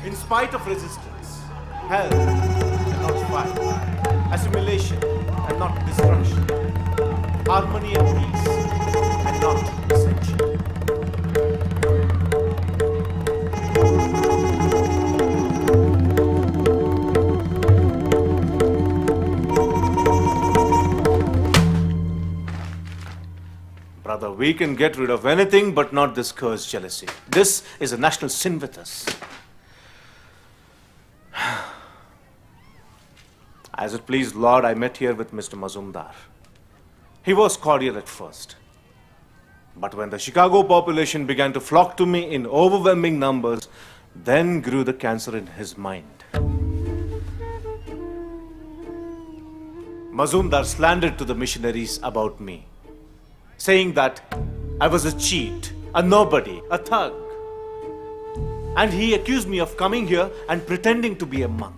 in spite of resistance, hell and not fire, assimilation and not destruction, harmony and peace and not dissension. Brother, we can get rid of anything but not this cursed jealousy. This is a national sin with us. As it pleased Lord, I met here with Mr. Mazumdar. He was cordial at first. But when the Chicago population began to flock to me in overwhelming numbers, then grew the cancer in his mind. Mazumdar slandered to the missionaries about me, saying that I was a cheat, a nobody, a thug. And he accused me of coming here and pretending to be a monk.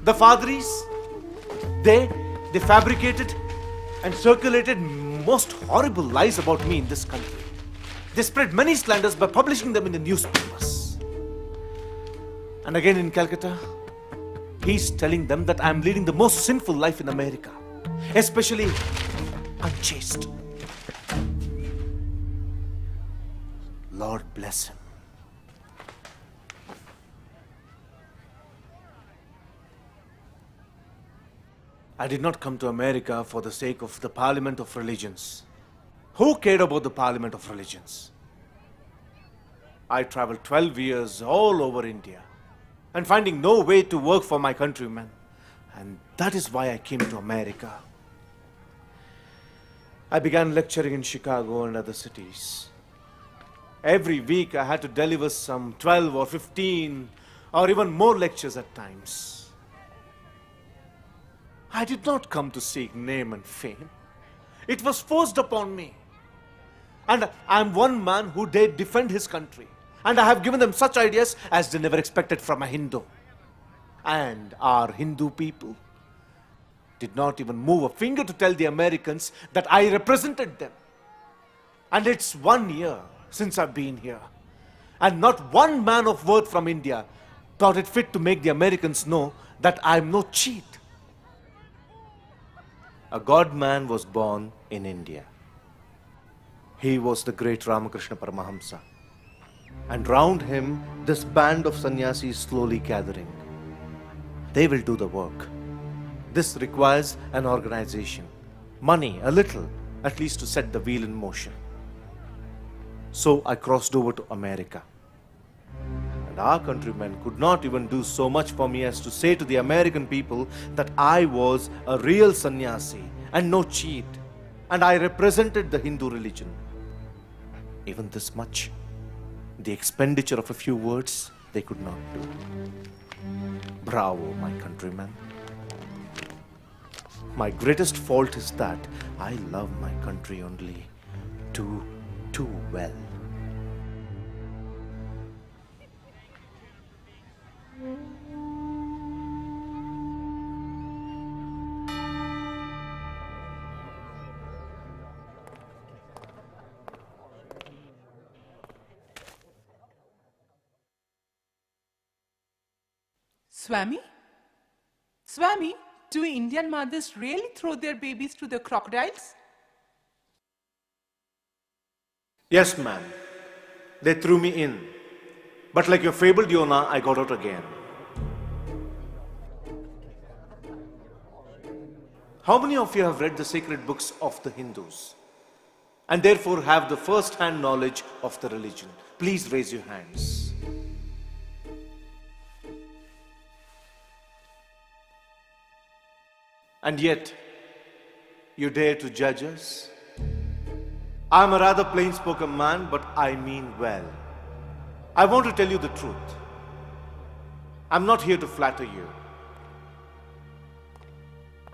The Fadris, they fabricated and circulated most horrible lies about me in this country. They spread many slanders by publishing them in the newspapers. And again in Calcutta, he's telling them that I'm leading the most sinful life in America, especially unchaste. Lord bless him. I did not come to America for the sake of the Parliament of Religions. Who cared about the Parliament of Religions? I traveled 12 years all over India and finding no way to work for my countrymen. And that is why I came to America. I began lecturing in Chicago and other cities. Every week I had to deliver some 12 or 15 or even more lectures at times. I did not come to seek name and fame. It was forced upon me. And I am one man who dared defend his country. And I have given them such ideas as they never expected from a Hindu. And our Hindu people did not even move a finger to tell the Americans that I represented them. And it's 1 year since I've been here. And not one man of worth from India thought it fit to make the Americans know that I'm no cheat. A God man was born in India. He was the great Ramakrishna Paramahamsa. And round him, this band of sannyasis slowly gathering. They will do the work. This requires an organization, money, a little, at least to set the wheel in motion. So I crossed over to America. And our countrymen could not even do so much for me as to say to the American people that I was a real sannyasi and no cheat, and I represented the Hindu religion. Even this much, the expenditure of a few words, they could not do. Bravo, my countrymen. My greatest fault is that I love my country only too well. Swami? Swami, do Indian mothers really throw their babies to the crocodiles? Yes, ma'am. They threw me in. But like your fabled Yona, I got out again. How many of you have read the sacred books of the Hindus and therefore have the first-hand knowledge of the religion? Please raise your hands. And yet, you dare to judge us? I'm a rather plain-spoken man, but I mean well. I want to tell you the truth. I'm not here to flatter you.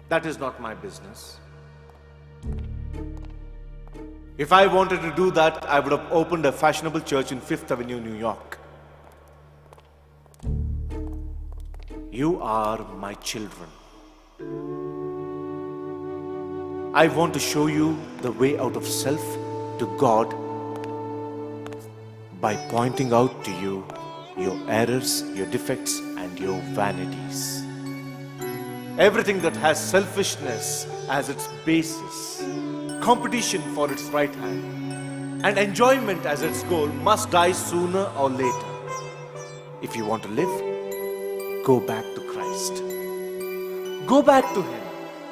That is not my business. If I wanted to do that, I would have opened a fashionable church in Fifth Avenue, New York. You are my children. I want to show you the way out of self to God by pointing out to you your errors, your defects, and your vanities. Everything that has selfishness as its basis, competition for its right hand, and enjoyment as its goal must die sooner or later. If you want to live, go back to Christ. Go back to Him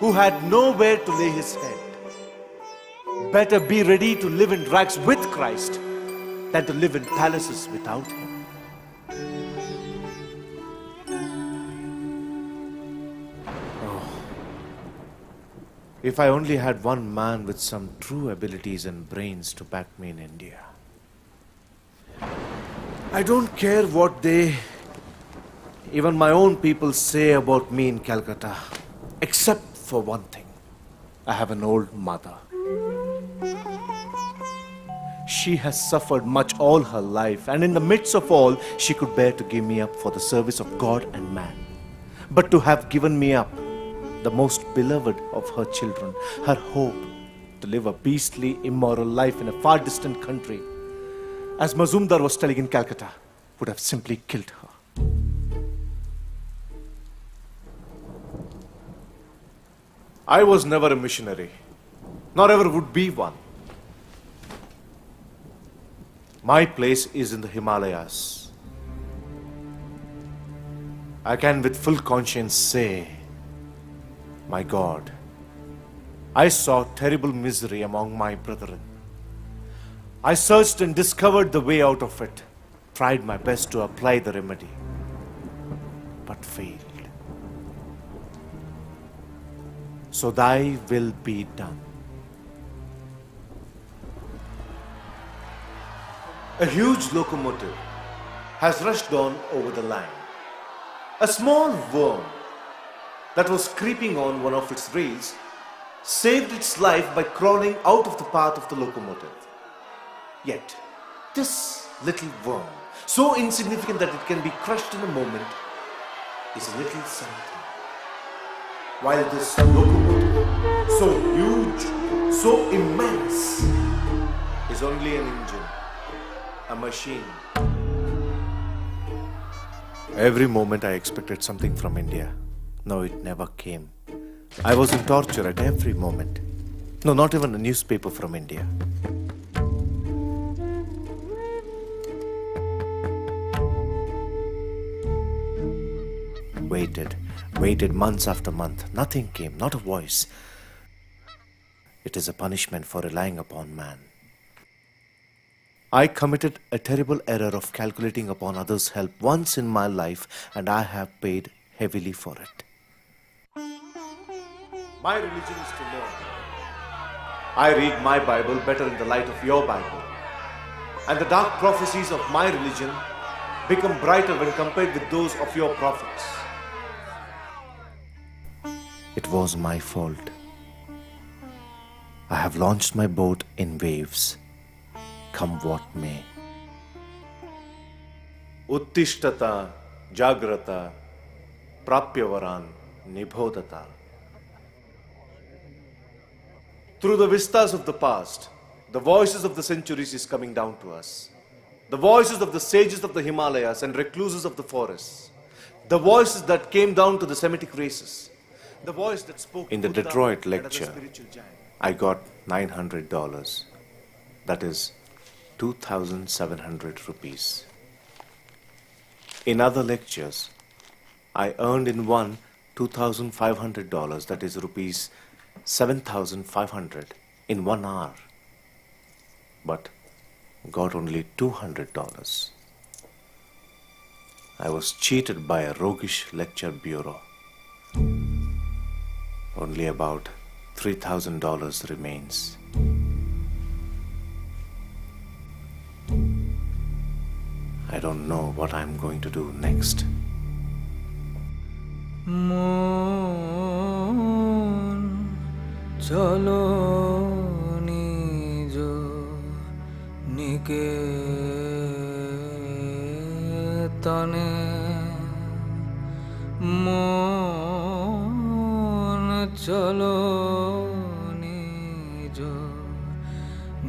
who had nowhere to lay His head. Better be ready to live in rags with Christ than to live in palaces without Him. Oh, if I only had one man with some true abilities and brains to back me in India. I don't care what even my own people say about me in Calcutta, except for one thing. I have an old mother. She has suffered much all her life, and in the midst of all, she could bear to give me up for the service of God and man. But to have given me up, the most beloved of her children, her hope to live a beastly, immoral life in a far distant country, as Mazumdar was telling in Calcutta, would have simply killed her. I was never a missionary, nor ever would be one. My place is in the Himalayas. I can with full conscience say, my God, I saw terrible misery among my brethren. I searched and discovered the way out of it, tried my best to apply the remedy, but failed. So thy will be done. A huge locomotive has rushed on over the line. A small worm that was creeping on one of its rails saved its life by crawling out of the path of the locomotive. Yet, this little worm, so insignificant that it can be crushed in a moment, is a little something. While this locomotive, so huge, so immense, is only an engine, a machine. Every moment I expected something from India. No, it never came. I was in torture at every moment. No, not even a newspaper from India. Waited months after month. Nothing came, not a voice. It is a punishment for relying upon man. I committed a terrible error of calculating upon others' help once in my life, and I have paid heavily for it. My religion is to learn. I read my Bible better in the light of your Bible. And the dark prophecies of my religion become brighter when compared with those of your prophets. It was my fault. I have launched my boat in waves, come what may. Uttishtata jagrata prapyavaran nibhodata. Through the vistas of the past, the voices of the centuries is coming down to us. The voices of the sages of the Himalayas and recluses of the forests. The voices that came down to the Semitic races. The voice that spoke in the Detroit lecture. I got $900. That is 2,700 rupees. In other lectures, I earned in one $2,500, that is rupees 7,500 in 1 hour, but got only $200. I was cheated by a roguish lecture bureau. Only about $3,000 remains. I don't know what I'm going to do next. চলো নিজ নিকেতনে মন চলো নিজ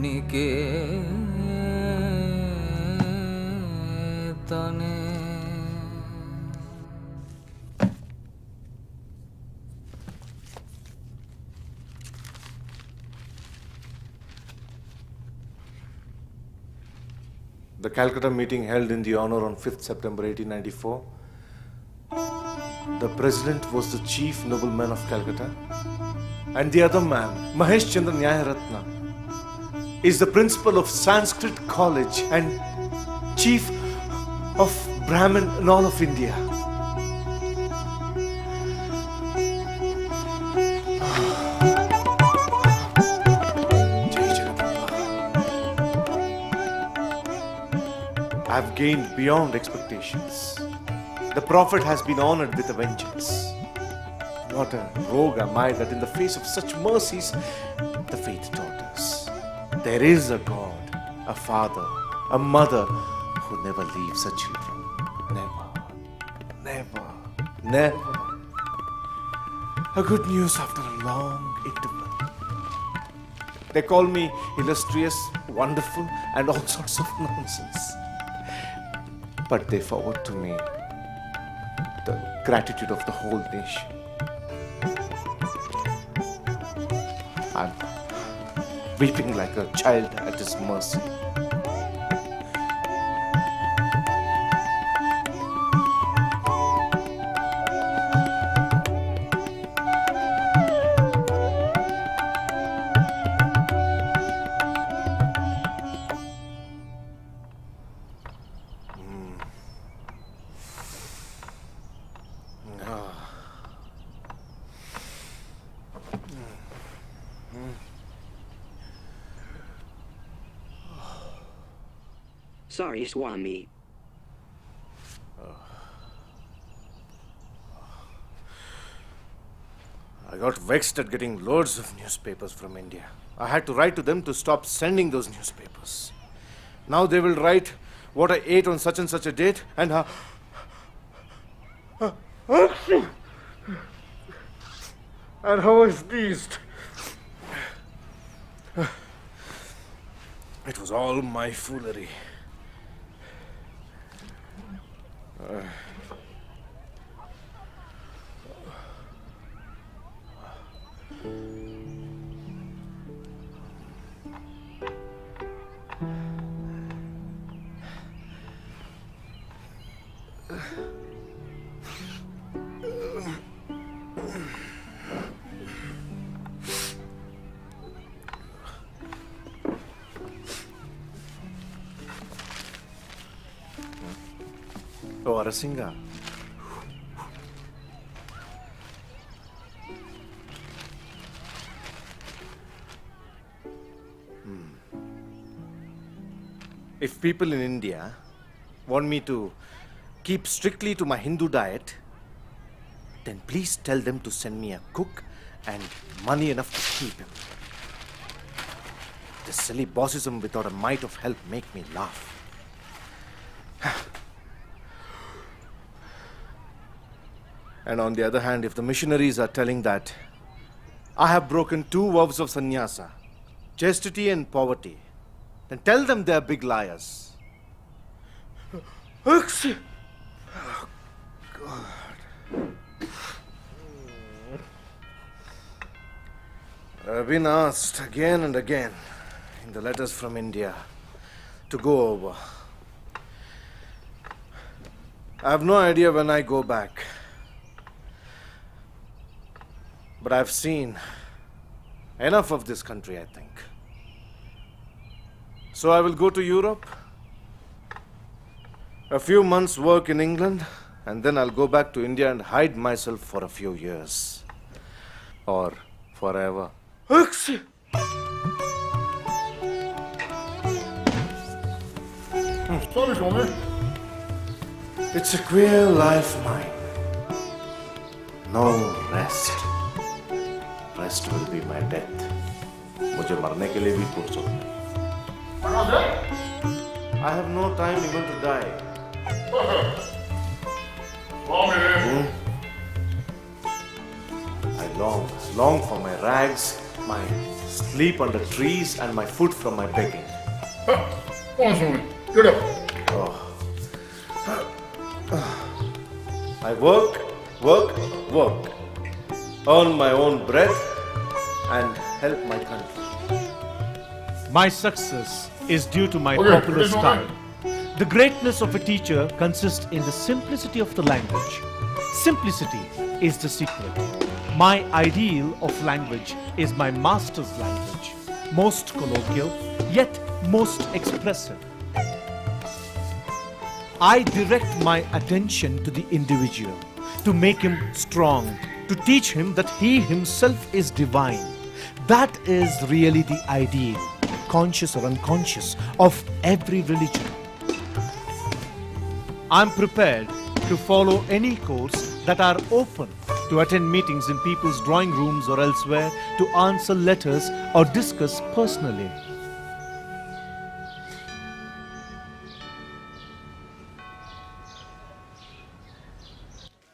নিকেতনে The Calcutta meeting held in the honor on 5th September 1894. The president was the chief nobleman of Calcutta, and the other man, Mahesh Chandra Nyayaratna, is the principal of Sanskrit College and chief of Brahmin in all of India. I have gained beyond expectations. The prophet has been honored with a vengeance. What a rogue am I that in the face of such mercies, the faith taught us. There is a God, a father, a mother who never leaves her children. Never, never, never. A good news after a long interval. They call me illustrious, wonderful, and all sorts of nonsense. But they forward to me the gratitude of the whole nation. I'm weeping like a child at his mercy. Sorry, Swami. I got vexed at getting loads of newspapers from India. I had to write to them to stop sending those newspapers. Now they will write what I ate on such and such a date and and how I sneezed. It was all my foolery. Oh, Arasinga. If people in India want me to keep strictly to my Hindu diet, then please tell them to send me a cook and money enough to keep him. This silly bossism without a mite of help make me laugh. And on the other hand, if the missionaries are telling that I have broken 2 vows of sannyasa, chastity and poverty, then tell them they are big liars. Oh, God. I've been asked again and again in the letters from India to go over. I have no idea when I go back. But I've seen enough of this country, I think. So I will go to Europe, a few months work in England, and then I'll go back to India and hide myself for a few years. Or forever. Sorry, Swami. It's a queer life, mine. No rest. Rest will be my death. मुझे मरने के लिए भी फुर्सत नहीं. I have no time even to die. I long for my rags, my sleep under trees, and my food from my begging. Get up. I work, earn my own bread, and help my country. My success is due to my popular style. The greatness of a teacher consists in the simplicity of the language. Simplicity is the secret. My ideal of language is my master's language, most colloquial, yet most expressive. I direct my attention to the individual, to make him strong, to teach him that he himself is divine. That is really the ideal, conscious or unconscious, of every religion. I'm prepared to follow any course that are open, to attend meetings in people's drawing rooms or elsewhere, to answer letters or discuss personally.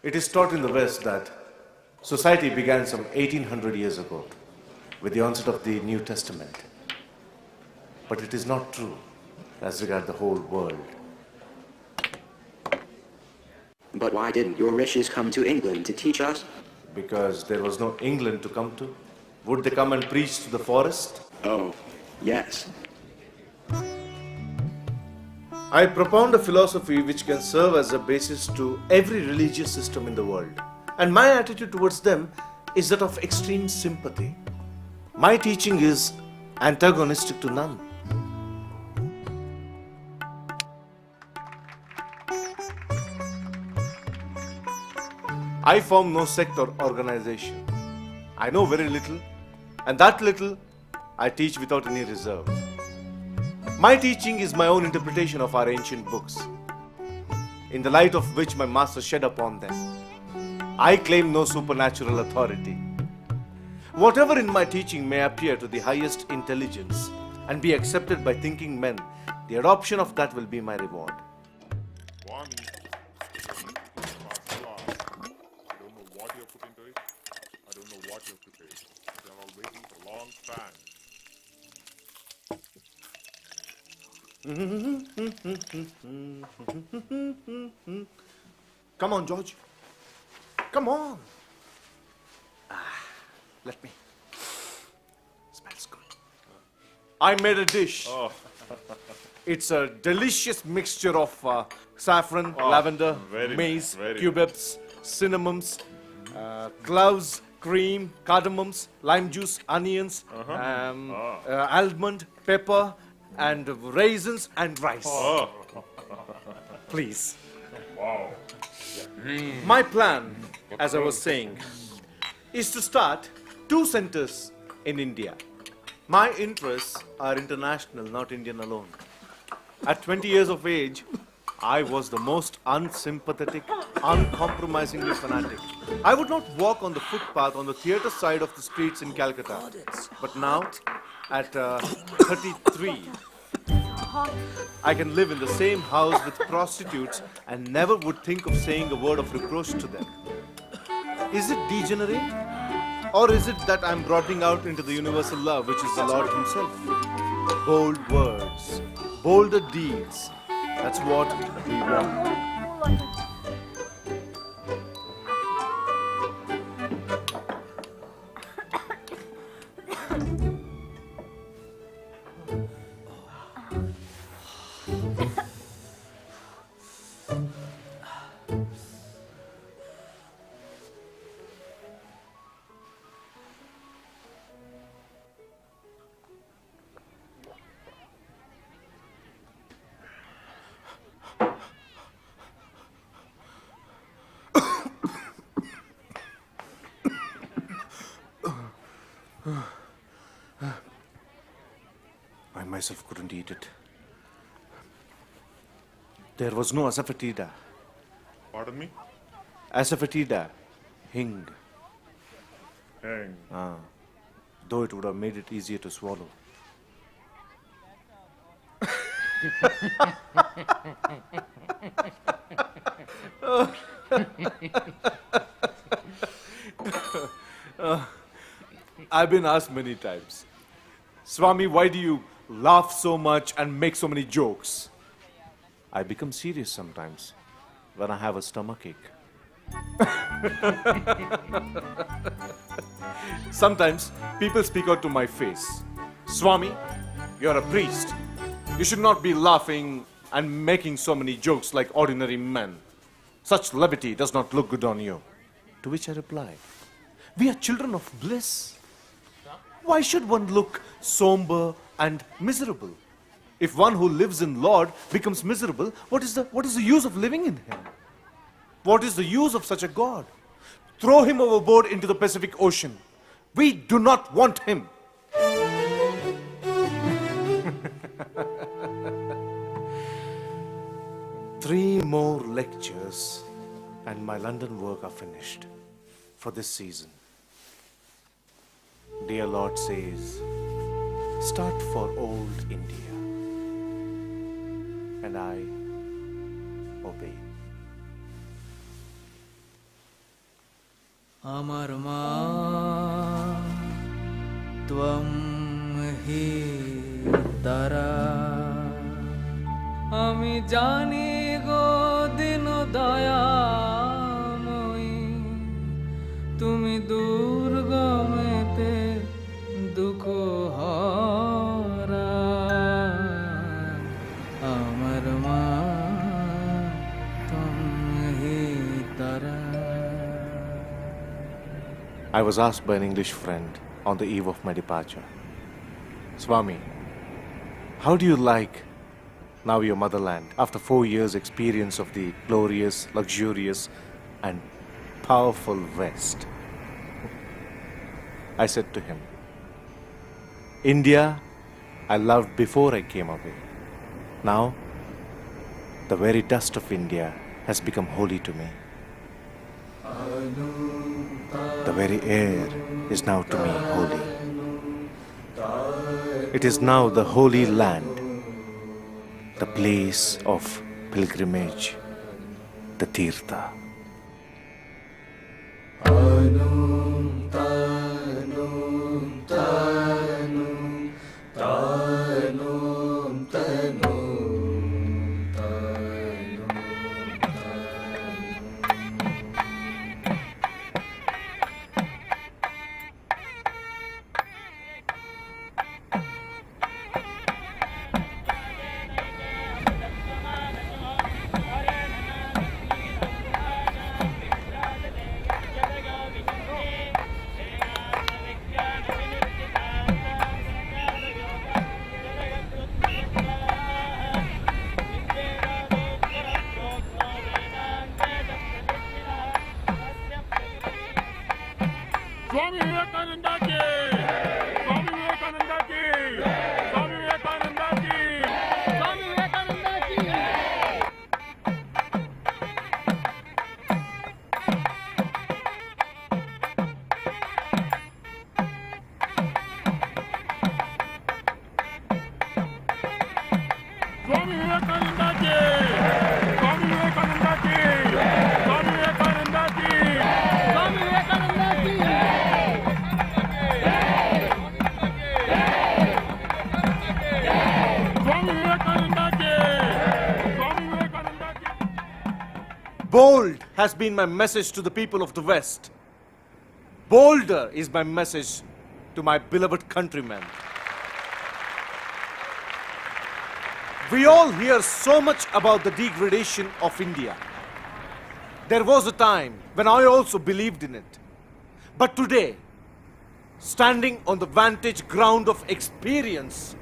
It is taught in the West that society began some 1800 years ago with the onset of the New Testament. But it is not true as regards the whole world. But why didn't your rishis come to England to teach us? Because there was no England to come to. Would they come and preach to the forest? Oh, yes. I propound a philosophy which can serve as a basis to every religious system in the world. And my attitude towards them is that of extreme sympathy. My teaching is antagonistic to none. I form no sect or organization. I know very little, and that little I teach without any reserve. My teaching is my own interpretation of our ancient books, in the light of which my master shed upon them. I claim no supernatural authority. Whatever in my teaching may appear to the highest intelligence and be accepted by thinking men, the adoption of that will be my reward. Swami, Martial art. I don't know what you have put into it. I don't know what you have prepared. They are all waiting for a long time. Come on, George. Come on. Let me. Smells good. I made a dish. It's a delicious mixture of saffron, lavender, maize, cubebs, cinnamons, cloves, cream, cardamoms, lime juice, onions, almond, pepper, and raisins and rice. Please. Wow. My plan, as I was saying, is to start 2 centers in India. My interests are international, not Indian alone. At 20 years of age, I was the most unsympathetic, uncompromisingly fanatic. I would not walk on the footpath on the theatre side of the streets in Calcutta. But now, at 33, I can live in the same house with prostitutes and never would think of saying a word of reproach to them. Is it degenerate? Or is it that I'm broadening out into the universal love, which is the Lord Himself? Bold words, bolder deeds. That's what we want. I myself couldn't eat it. There was no asafoetida. Pardon me? Asafoetida. Hing. Hang. Though it would have made it easier to swallow. I've been asked many times, Swami, why do you laugh so much and make so many jokes? I become serious sometimes when I have a stomachache. Sometimes people speak out to my face, Swami, you're a priest. You should not be laughing and making so many jokes like ordinary men. Such levity does not look good on you. To which I reply, we are children of bliss. Why should one look somber and miserable? If one who lives in Lord becomes miserable, what is the use of living in Him? What is the use of such a God? Throw Him overboard into the Pacific Ocean. We do not want Him. Three more lectures and my London work are finished for this season. Dear Lord says, start for old India. And I obey. আমার মা ত্বম হি তারা আমি জানি গো দিন দয়াময়ী তুমি দুর্গমেতে দুঃখ হরা আমার মা ত্বম হি তারা I was asked by an English friend on the eve of my departure, Swami, how do you like now your motherland after 4 years' experience of the glorious, luxurious, and powerful West? I said to him, India I loved before I came away. Now, the very dust of India has become holy to me. The very air is now to me holy. It is now the holy land, the place of pilgrimage, the Tirtha. Swami Vivekananda ki! Swami Vivekananda ki! Swami Vivekananda ki! Swami Vivekananda ki! Swami Vivekananda ki! Swami Vivekananda ki! Swami Vivekananda ki! Swami Vivekananda ki! Swami Vivekananda ki! Swami Vivekananda ki! Bold has been my message to the people of the West. Bolder is my message to my beloved countrymen. We all hear so much about the degradation of India. There was a time when I also believed in it. But today, standing on the vantage ground of experience,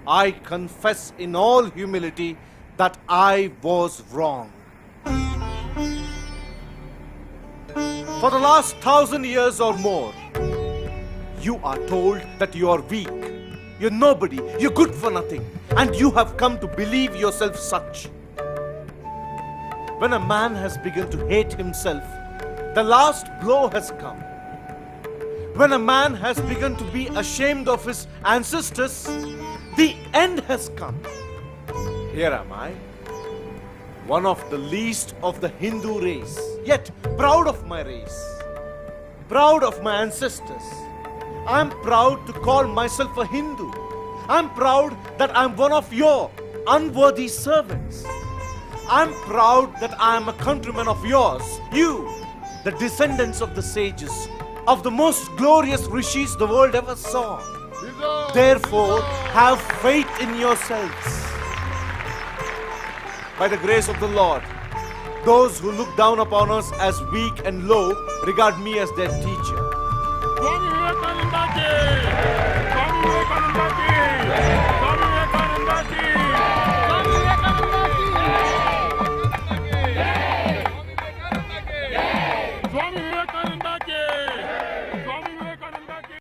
I confess in all humility that I was wrong. For the last 1,000 years or more, you are told that you are weak, you're nobody, you're good for nothing, and you have come to believe yourself such. When a man has begun to hate himself, the last blow has come. When a man has begun to be ashamed of his ancestors, the end has come. Here am I, one of the least of the Hindu race, yet proud of my race, proud of my ancestors. I'm proud to call myself a Hindu. I'm proud that I'm one of your unworthy servants. I'm proud that I am a countryman of yours, you, the descendants of the sages, of the most glorious rishis the world ever saw. Therefore, have faith in yourselves. By the grace of the Lord, those who look down upon us as weak and low regard me as their teacher. Swami Vivekananda ki! Swami Vivekananda ki! Swami Vivekananda ki! Swami Vivekananda ki! Swami Vivekananda ki! Swami Vivekananda ki!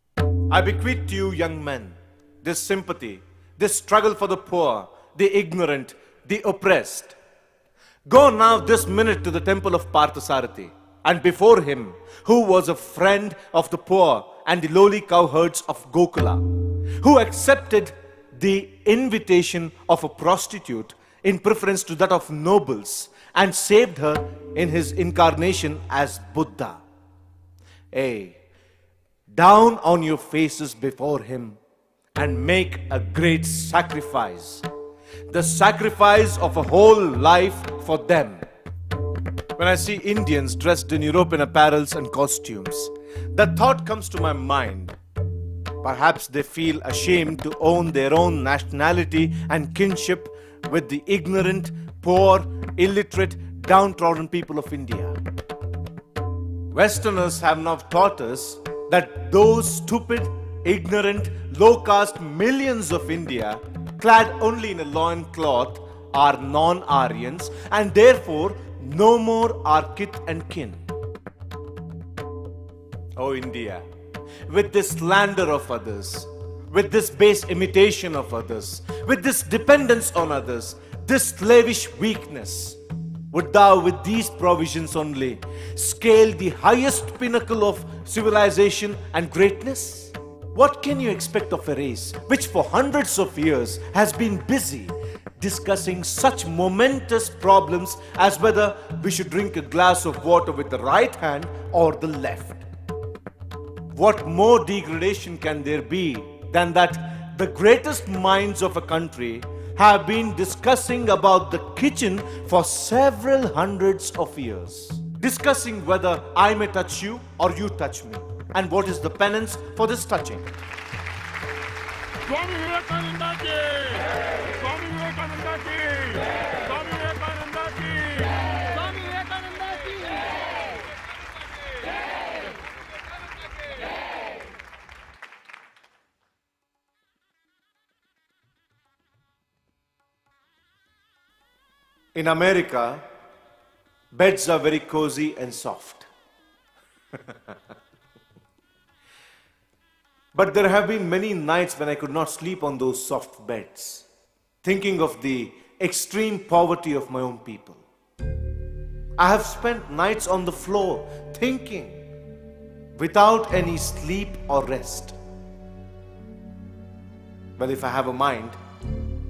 I bequeath to you, young men, this sympathy, this struggle for the poor, the ignorant, the oppressed. Go now this minute to the temple of Parthasarathi, and before him, who was a friend of the poor and the lowly cowherds of Gokula, who accepted the invitation of a prostitute in preference to that of nobles and saved her in his incarnation as Buddha. Hey, down on your faces before him and make a great sacrifice. The sacrifice of a whole life for them. When I see Indians dressed in European apparels and costumes, the thought comes to my mind. Perhaps they feel ashamed to own their own nationality and kinship with the ignorant, poor, illiterate, downtrodden people of India. Westerners have now taught us that those stupid, ignorant, low-caste millions of India, clad only in a loincloth, are non-Aryans and therefore no more our kith and kin. Oh India, with this slander of others, with this base imitation of others, with this dependence on others, this slavish weakness, Would thou with these provisions only scale the highest pinnacle of civilization and greatness? What can you expect of a race which for hundreds of years has been busy discussing such momentous problems as whether we should drink a glass of water with the right hand or the left? What more degradation can there be than that the greatest minds of a country have been discussing about the kitchen for several hundreds of years, discussing whether I may touch you or you touch me, and what is the penance for this touching. Swami Vivekananda ki! Swami Vivekananda ki! Swami Vivekananda ki! Swami Vivekananda ki! In America, beds are very cozy and soft. But there have been many nights when I could not sleep on those soft beds, thinking of the extreme poverty of my own people. I have spent nights on the floor thinking without any sleep or rest. Well, if I have a mind,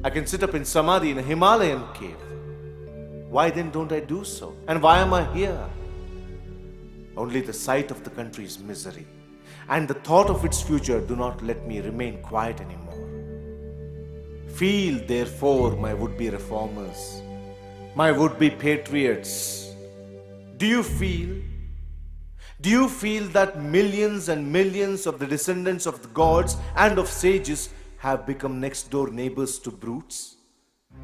I can sit up in Samadhi in a Himalayan cave. Why then don't I do so? And why am I here? Only the sight of the country's misery and the thought of its future do not let me remain quiet anymore. Feel, therefore, my would-be reformers, my would-be patriots. Do you feel that millions and millions of the descendants of the gods and of sages have become next-door neighbors to brutes?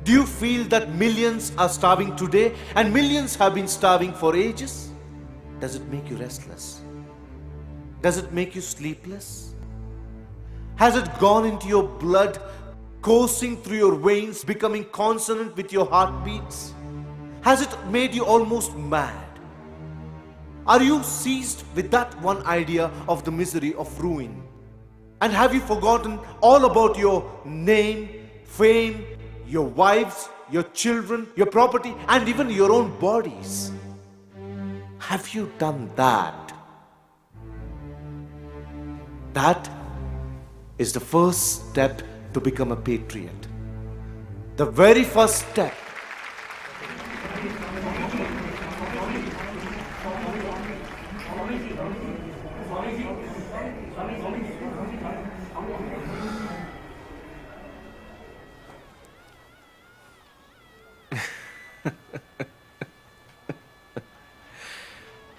Do you feel that millions are starving today and millions have been starving for ages? Does it make you restless? Does it make you sleepless? Has it gone into your blood, coursing through your veins, becoming consonant with your heartbeats? Has it made you almost mad? Are you seized with that one idea of the misery of ruin? And have you forgotten all about your name, fame, your wives, your children, your property, and even your own bodies? Have you done that? That is the first step to become a patriot. The very first step.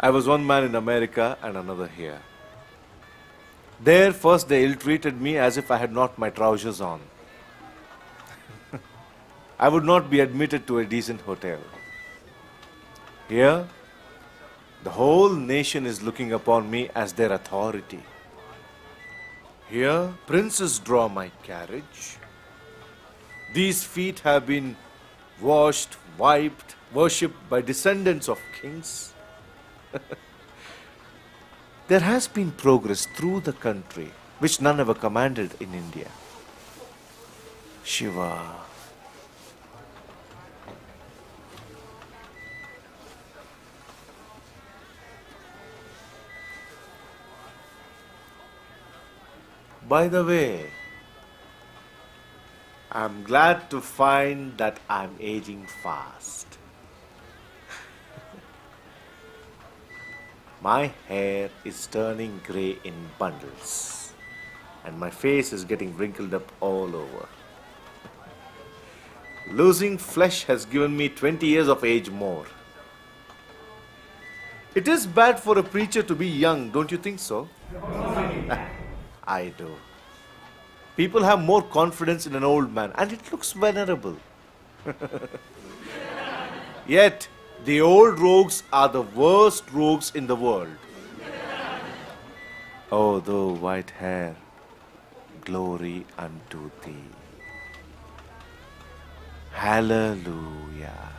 I was one man in America and another here. There, first they ill-treated me as if I had not my trousers on. I would not be admitted to a decent hotel. Here, the whole nation is looking upon me as their authority. Here, princes draw my carriage. These feet have been washed, wiped, worshipped by descendants of kings. There has been progress through the country which none ever commanded in India. Shiva. By the way, I'm glad to find that I'm aging fast. My hair is turning grey in bundles, and my face is getting wrinkled up all over. Losing flesh has given me 20 years of age more. It is bad for a preacher to be young, don't you think so? I do. People have more confidence in an old man, and it looks venerable. Yet, the old rogues are the worst rogues in the world. Oh, thou white hair, glory unto thee. Hallelujah.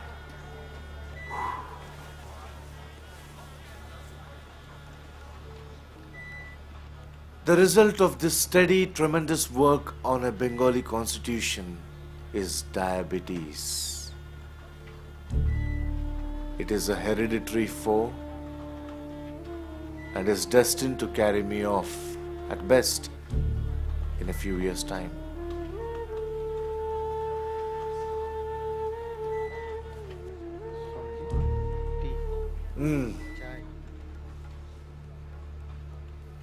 The result of this steady, tremendous work on a Bengali constitution is diabetes. It is a hereditary foe and is destined to carry me off, at best, in a few years' time.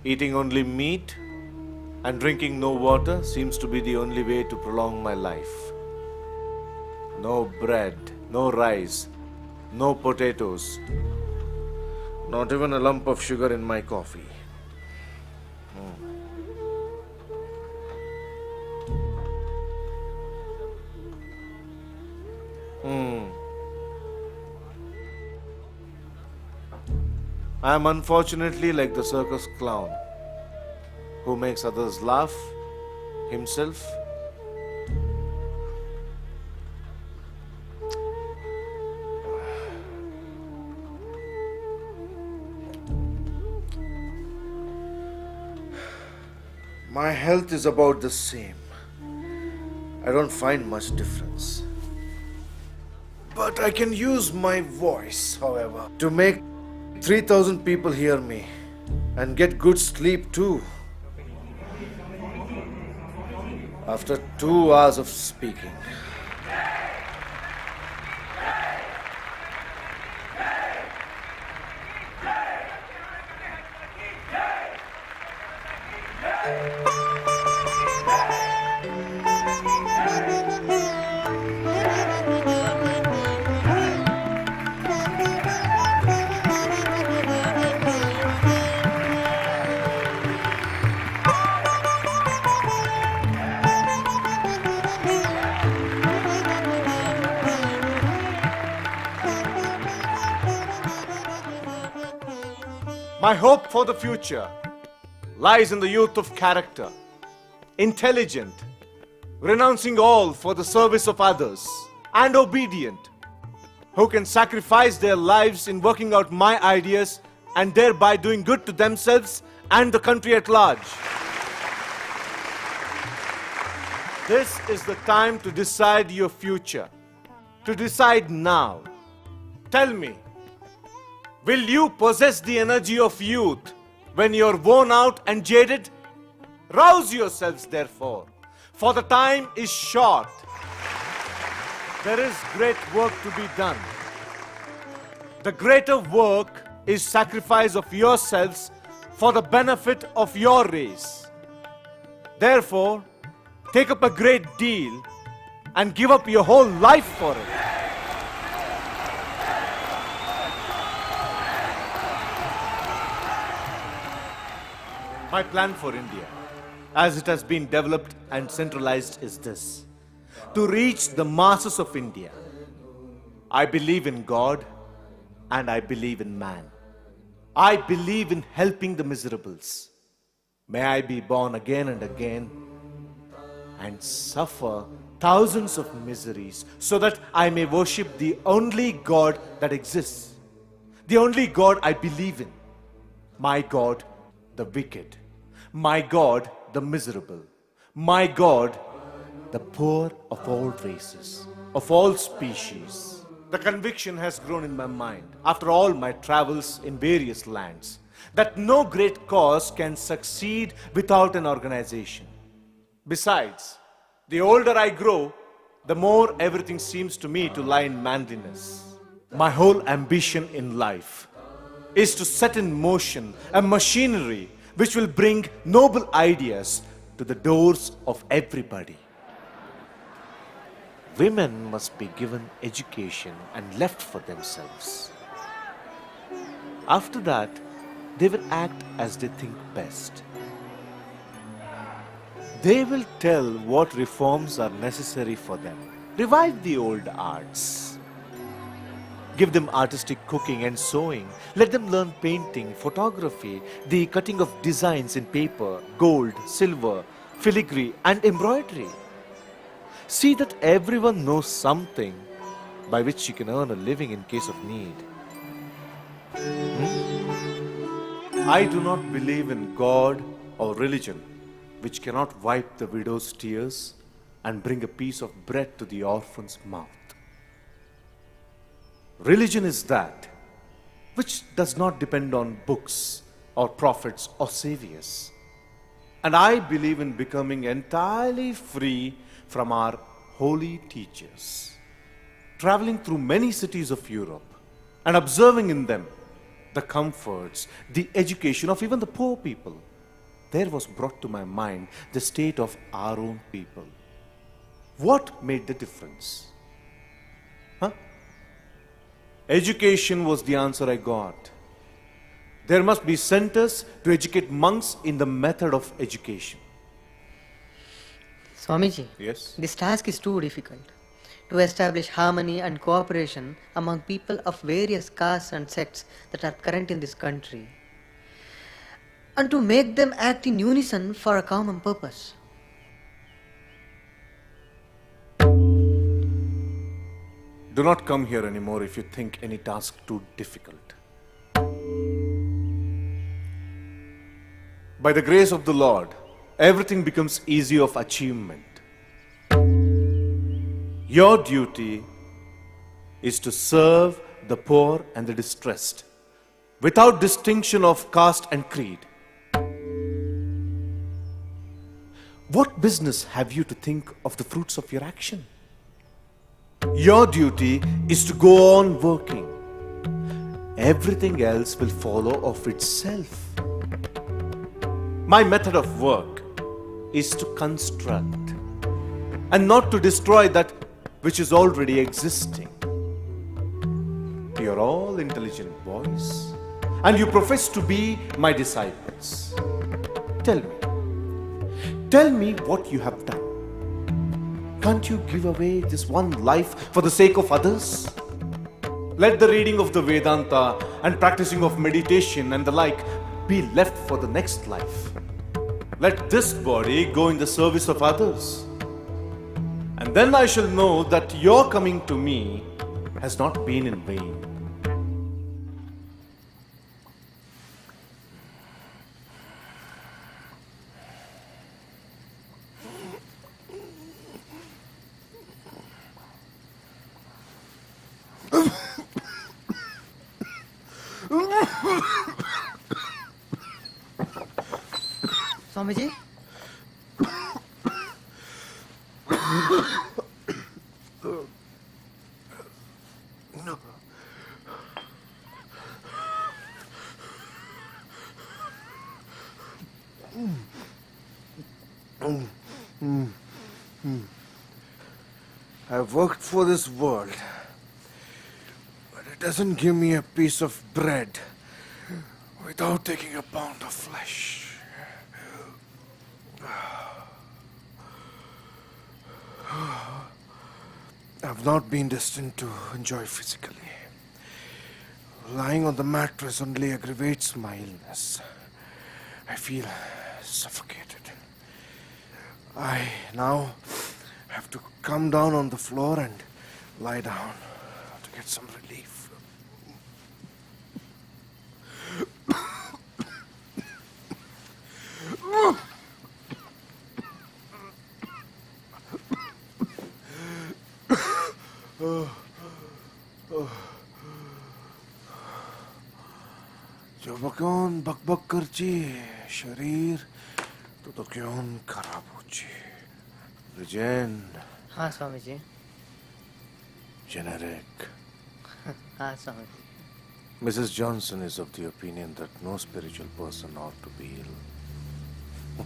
Eating only meat and drinking no water seems to be the only way to prolong my life. No bread, no rice, no potatoes, not even a lump of sugar in my coffee. I am unfortunately like the circus clown who makes others laugh, himself. My health is about the same. I don't find much difference. But I can use my voice, however, to make 3,000 people hear me and get good sleep too. After 2 hours of speaking. My hope for the future lies in the youth of character, intelligent, renouncing all for the service of others, and obedient, who can sacrifice their lives in working out my ideas and thereby doing good to themselves and the country at large. This is the time to decide your future, to decide now. Tell me, will you possess the energy of youth when you're worn out and jaded? Rouse yourselves, therefore, for the time is short. There is great work to be done. The greater work is sacrifice of yourselves for the benefit of your race. Therefore, take up a great deal and give up your whole life for it. My plan for India, as it has been developed and centralized, is this: to reach the masses of India. I believe in God and I believe in man. I believe in helping the miserables. May I be born again and again and suffer thousands of miseries so that I may worship the only God that exists, the only God I believe in, my God, the wicked, my God, the miserable, my God, the poor of all races, of all species. The conviction has grown in my mind, after all my travels in various lands, that no great cause can succeed without an organization. Besides, the older I grow, the more everything seems to me to lie in manliness. My whole ambition in life is to set in motion a machinery which will bring noble ideas to the doors of everybody. Women must be given education and left for themselves. After that, they will act as they think best. They will tell what reforms are necessary for them. Revive the old arts. Give them artistic cooking and sewing. Let them learn painting, photography, the cutting of designs in paper, gold, silver, filigree, and embroidery. See that everyone knows something by which she can earn a living in case of need. I do not believe in God or religion which cannot wipe the widow's tears and bring a piece of bread to the orphan's mouth. Religion is that which does not depend on books or prophets or saviors. And I believe in becoming entirely free from our holy teachers. Traveling through many cities of Europe and observing in them the comforts, the education of even the poor people, there was brought to my mind the state of our own people. What made the difference? Huh? Education was the answer I got. There must be centers to educate monks in the method of education. Swamiji, Yes? this task is too difficult. To establish harmony and cooperation among people of various castes and sects that are current in this country, and to make them act in unison for a common purpose. Do not come here anymore if you think any task too difficult. By the grace of the Lord, everything becomes easy of achievement. Your duty is to serve the poor and the distressed, without distinction of caste and creed. What business have you to think of the fruits of your action? Your duty is to go on working. Everything else will follow of itself. My method of work is to construct and not to destroy that which is already existing. You are all intelligent boys, and you profess to be my disciples. Tell me what you have done. Can't you give away this one life for the sake of others? Let the reading of the Vedanta and practicing of meditation and the like be left for the next life. Let this body go in the service of others. And then I shall know that your coming to me has not been in vain. Swamiji? I've worked for this world, but it doesn't give me a piece of bread without taking a pound of flesh. I've not been destined to enjoy physically. Lying on the mattress only aggravates my illness. I feel suffocated. I now have to come down on the floor and lie down to get some relief. जब कौन बकबक करची शरीर तो क्यों खराब होची Regen. हाँ स्वामीजी. Generic. हाँ स्वामीजी. Mrs. Johnson is of the opinion that no spiritual person ought to be ill.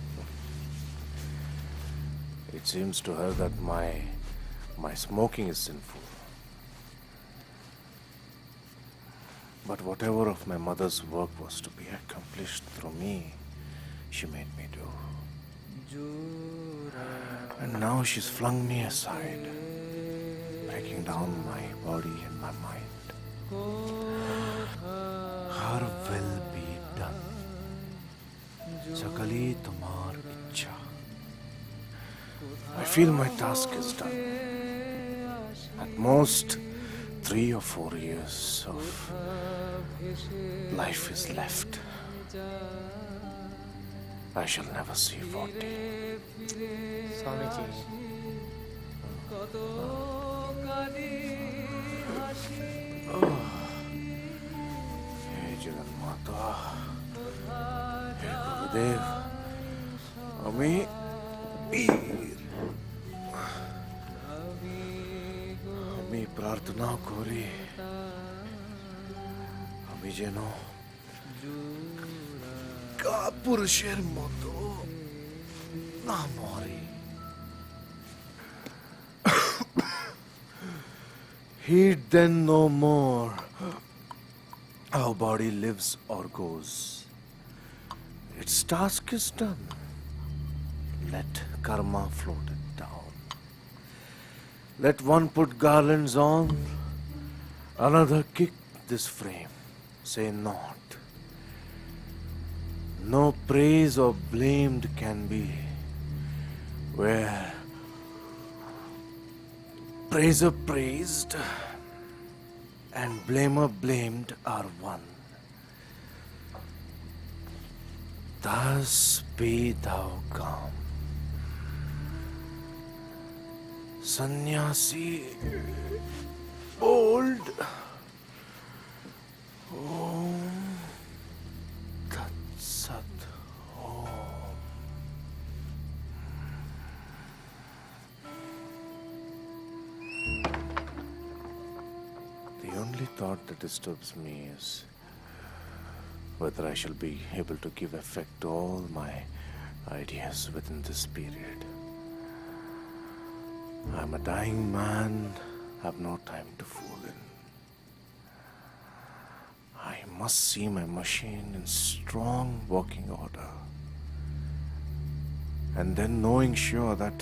It seems to her that my smoking is sinful. But whatever of my mother's work was to be accomplished through me, she made me do. And now she's flung me aside, breaking down my body and my mind. Her will be done. Sakali tumar ichha. I feel my task is done. At most 3 or 4 years of life is left. I shall never see 40. Swamiji. हे जगन्माता, हे गुरुदेव, আমি আমি প্রার্থনা করি আমি যেন কাপুরুষের মতো না মরি। Heed then no more how body lives or goes. Its task is done. Let karma float it down. Let one put garlands on, another kick this frame. Say not. No praise or blamed can be where praiser praised and blamer blamed are one. Thus be thou calm. Sannyasi, old. Om Tat Sat Om. The only thought that disturbs me is whether I shall be able to give effect to all my ideas within this period. I'm a dying man, have no time to fool in. I must see my machine in strong working order. And then knowing sure that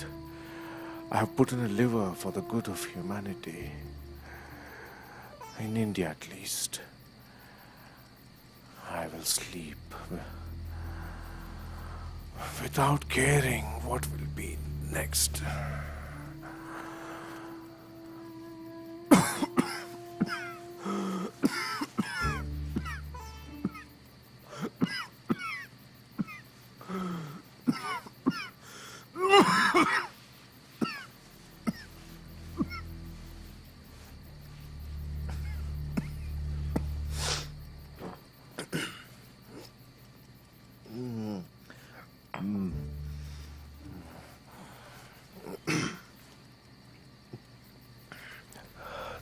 I have put in a liver for the good of humanity, in India at least, I will sleep without caring what will be next.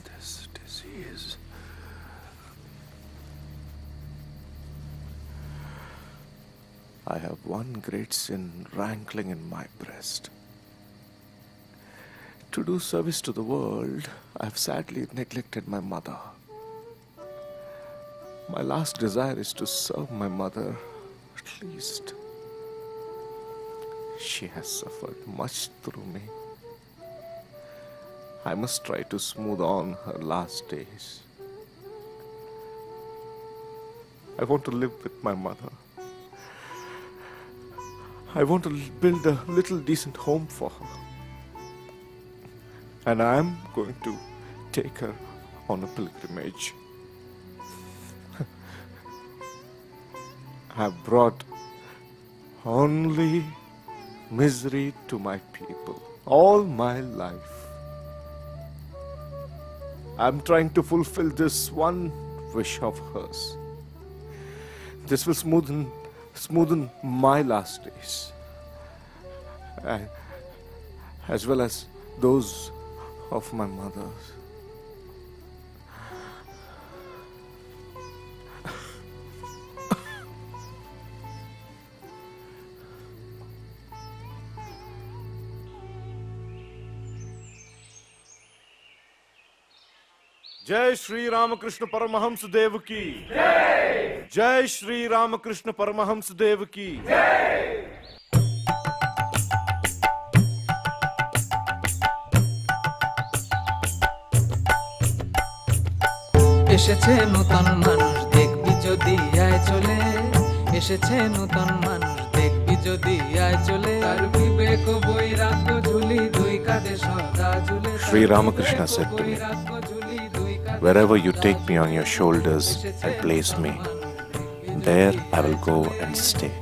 This disease. I have one great sin rankling in my breast. To do service to the world, I have sadly neglected my mother. My last desire is to serve my mother, at least. She has suffered much through me. I must try to smooth on her last days. I want to live with my mother. I want to build a little decent home for her. And I am going to take her on a pilgrimage. I have brought only misery to my people all my life. I'm trying to fulfill this one wish of hers. This will smoothen my last days, as well as those of my mother's. जय श्री रामकृष्ण परमहंस देव की जय। जय श्री रामकृष्ण परमहंस देव की जय। এসেছে নতুন মানুষ দেখবি যদি আয় চলে এসেছে নতুন মানুষ দেখবি যদি আয় চলে আর বিবেক বৈরাগ্য ঝুলি দুই কাঁধে সদা ঝুলে Sri Ramakrishna said to me, wherever you take me on your shoulders and place me, there I will go and stay.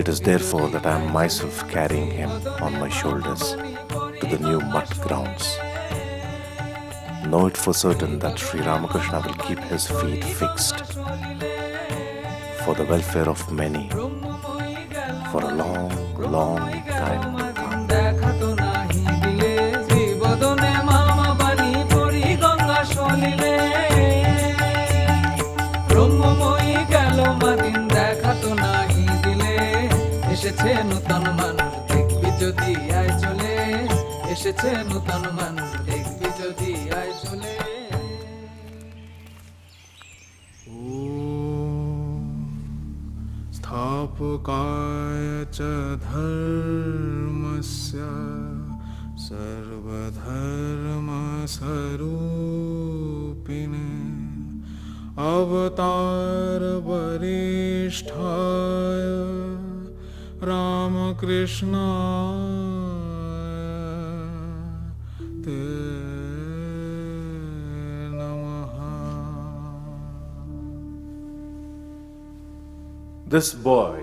It is therefore that I am myself carrying him on my shoulders to the new mud grounds. know it for certain that Sri Ramakrishna will keep his feet fixed for the welfare of many for a long, long time to come. দেখাতো নাহি দিলে শ্রীবদনে মামা বাণী পড়ি গঙ্গা সলিলে ব্রহ্মময়ী গেল মাদিন দেখাতো নাহি দিলে এসেছে নূতন মানুষ দেখবি যদি আয় চলে এসেছে নূতন মানুষ দেখবি যদি আয় চলে स्थापकाय च धर्मस्य सर्वधर्मस्वरूपिणे अवतारवरिष्ठाय रामकृष्णाय ते This boy,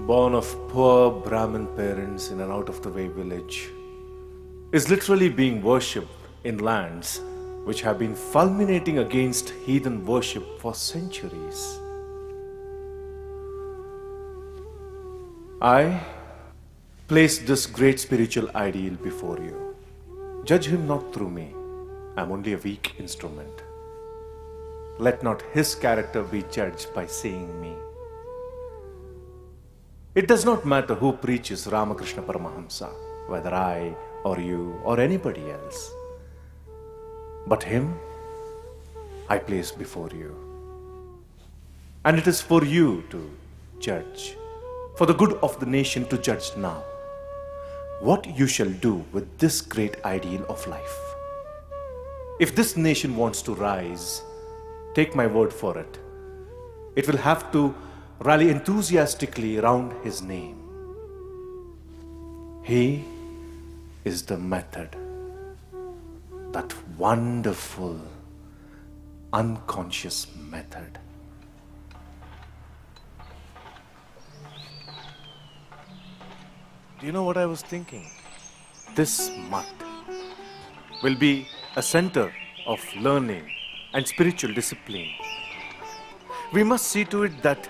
born of poor Brahmin parents in an out-of-the-way village, is literally being worshipped in lands which have been fulminating against heathen worship for centuries. I place this great spiritual ideal before you. Judge him not through me. I am only a weak instrument. Let not his character be judged by seeing me. It does not matter who preaches Ramakrishna Paramahamsa, whether I or you or anybody else. But him, I place before you. And it is for you to judge, for the good of the nation to judge now, what you shall do with this great ideal of life. If this nation wants to rise, take my word for it, it will have to rally enthusiastically around his name. He is the method, that wonderful, unconscious method. Do you know what I was thinking? This mutt will be a center of learning and spiritual discipline. We must see to it that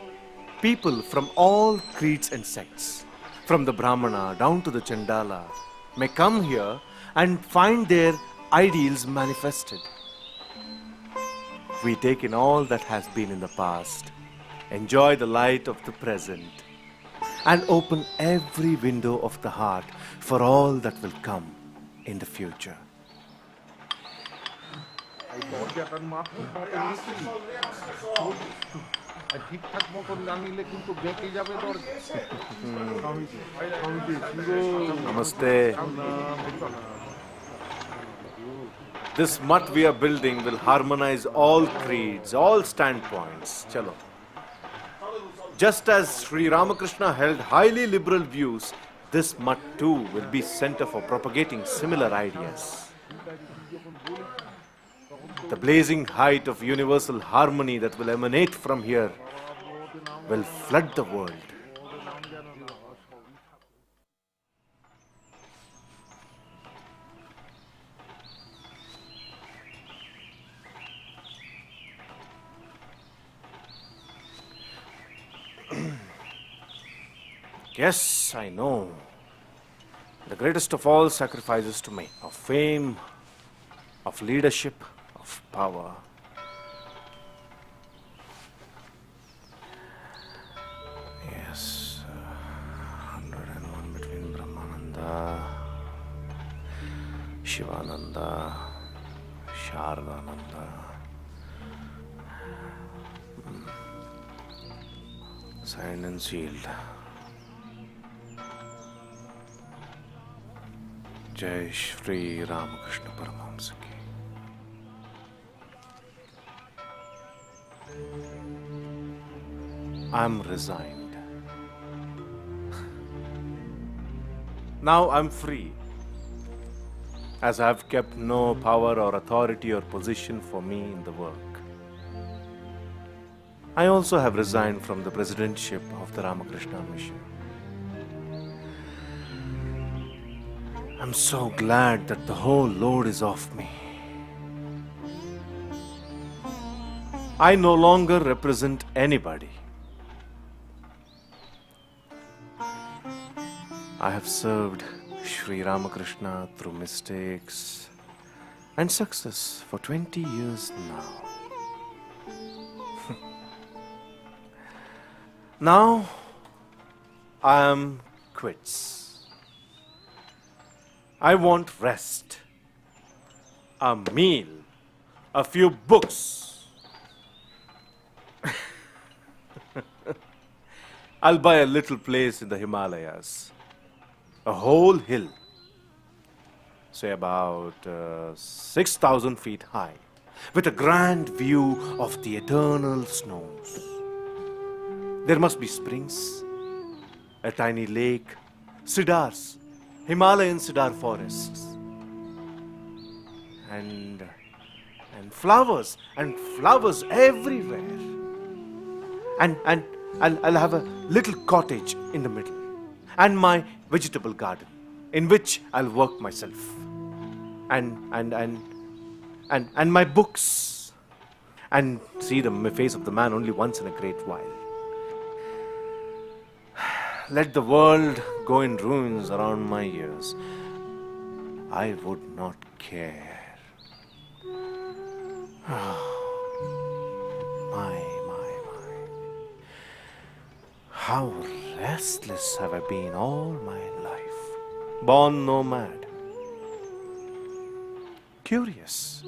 people from all creeds and sects, from the Brahmana down to the Chandala, may come here and find their ideals manifested. We take in all that has been in the past, enjoy the light of the present, and open every window of the heart for all that will come in the future. Namaste. This mutt we are building will harmonize all creeds, all standpoints. Chalo. Just as Sri Ramakrishna held highly liberal views, this mutt too will be center for propagating similar ideas. The blazing height of universal harmony that will emanate from here will flood the world. Yes, I know. The greatest of all sacrifices to me, of fame, of leadership, of power. Yes, 101 between Brahmananda, Shivananda, Shardananda. Signed and sealed. Jai Shri Ramakrishna Paramahamsa ki. I'm resigned. Now I'm free, as I have kept no power or authority or position for me in the work. I also have resigned from the presidentship of the Ramakrishna Mission. I'm so glad that the whole load is off me. I no longer represent anybody. I have served Sri Ramakrishna through mistakes and success for 20 years now. Now, I am quits. I want rest, a meal, a few books. I'll buy a little place in the Himalayas, a whole hill, say about 6,000 feet high, with a grand view of the eternal snows. There must be springs, a tiny lake, cedars, Himalayan cedar forests, and flowers everywhere. And I'll have a little cottage in the middle, and my vegetable garden, in which I'll work myself, and my books, and see the face of the man only once in a great while. Let the world go in ruins around my ears. I would not care. My. How restless have I been all my life. Born nomad. Curious.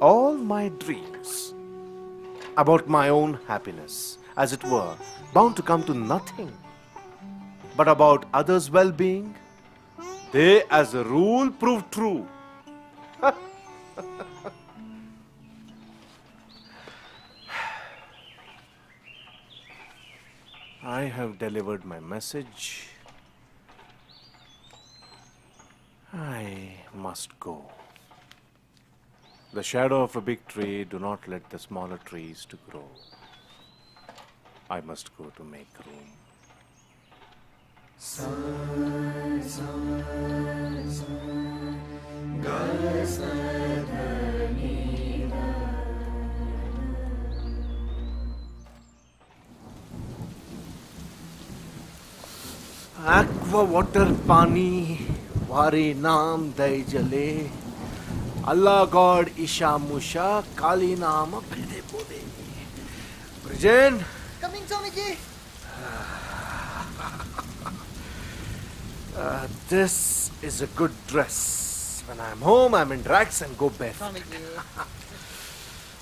All my dreams about my own happiness, as it were, bound to come to nothing. But about others' well-being, they as a rule prove true. I have delivered my message. I must go. The shadow of a big tree do not let the smaller trees to grow. I must go to make room. Aqua water pani, wari naam dai jale. Allah God Isha Musha, Kali Nama Pede Pode. Brijen. Coming, Swamiji. This is a good dress. When I'm home, I'm in rags and go barefoot.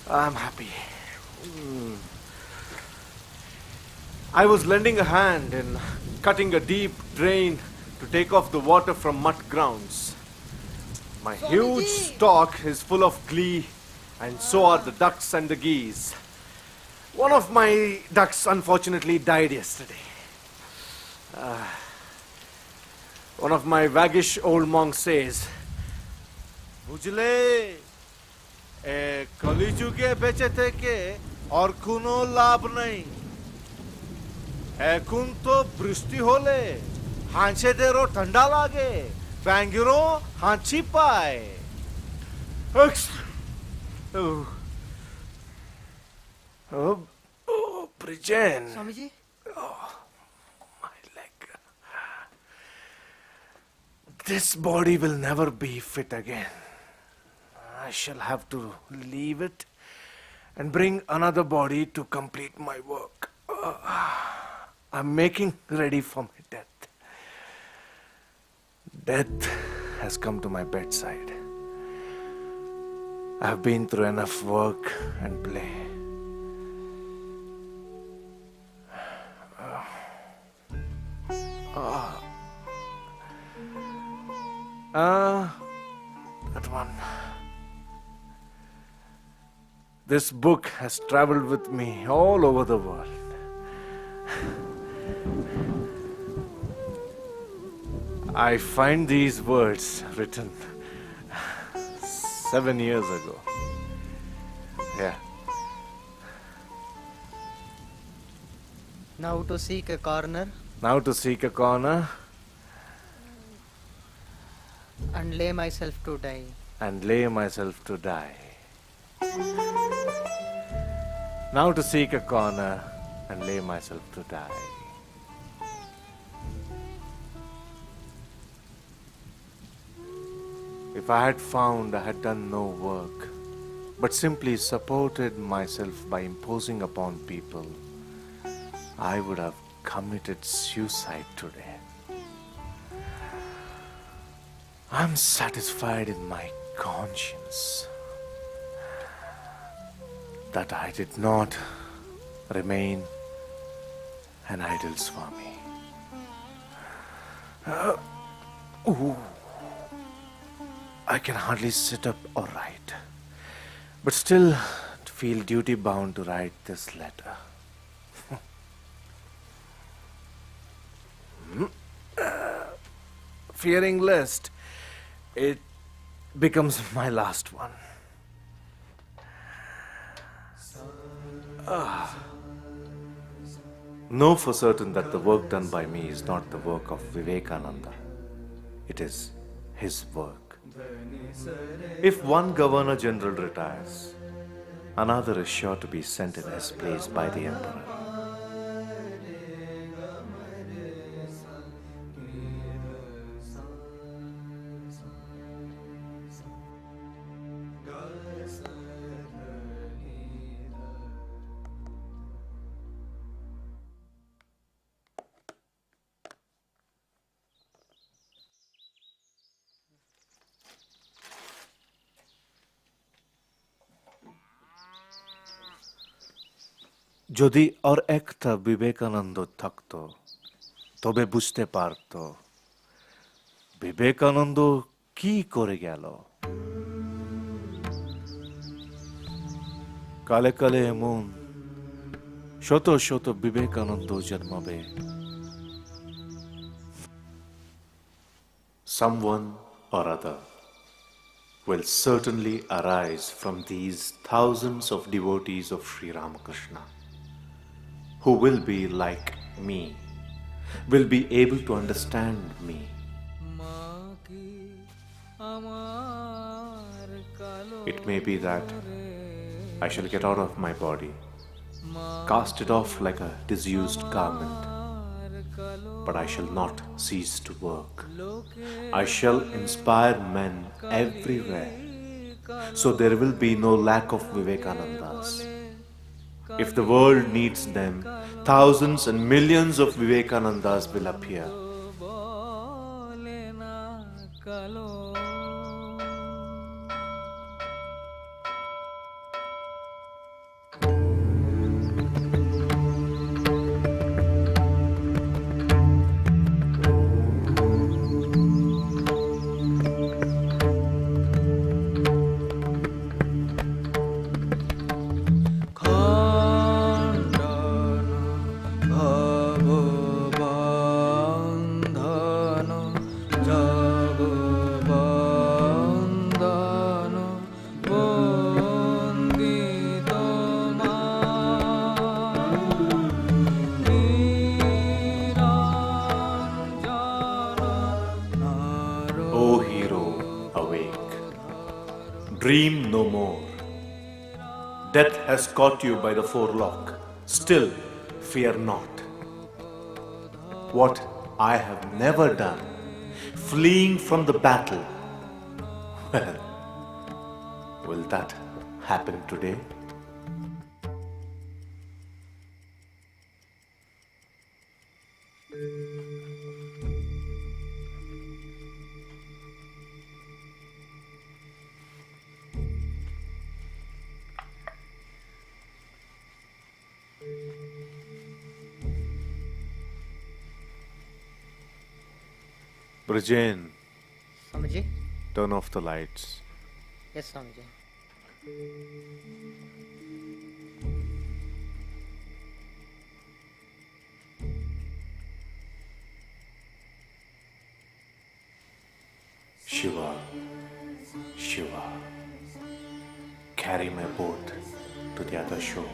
I'm happy. I was lending a hand in cutting a deep drain to take off the water from mud grounds. My huge stock is full of glee, and so are the ducks and the geese. One of my ducks unfortunately died yesterday. One of my waggish old monks says, "Bujle, kali juge beche theke aur kuno labh nahi. Ekun to brishti hole, hanche dero thanda lage, bangiro hanchi pae." Oh, Brijen. Swamiji? Oh, my leg. This body will never be fit again. I shall have to leave it and bring another body to complete my work. I'm making ready for my death. Death has come to my bedside. I have been through enough work and play. That one. This book has traveled with me all over the world. I find these words written 7 years ago. Yeah. Now to seek a corner. Now to seek a corner. And lay myself to die. And lay myself to die. Now to seek a corner and lay myself to die. If I had found I had done no work, but simply supported myself by imposing upon people, I would have committed suicide today. I'm satisfied in my conscience that I did not remain an idle Swami. I can hardly sit up or write, but still feel duty bound to write this letter. Fearing lest it becomes my last one. Know for certain that the work done by me is not the work of Vivekananda. It is his work. If one Governor General retires, another is sure to be sent in his place by the Emperor. যদি আর একটা বিবেকানন্দ থাকতো তবে বুঝতে পারতো বিবেকানন্দ কি করে গেল। কালে কালে এমন শত শত বিবেকানন্দ জন্মাবে। Someone or other will certainly arise from these thousands of devotees of Sri Ramakrishna, who will be like me, will be able to understand me. It may be that I shall get out of my body, cast it off like a disused garment, but I shall not cease to work. I shall inspire men everywhere, so there will be no lack of Vivekanandas. If the world needs them, thousands and millions of Vivekanandas will appear. O hero, awake. Dream no more. Death has caught you by the forelock. Still, fear not. What I have never done, fleeing from the battle, well, will that happen today? Brijen, Swamiji? turn off the lights. Yes, Swamiji. Shiva, Shiva, carry my boat to the other shore.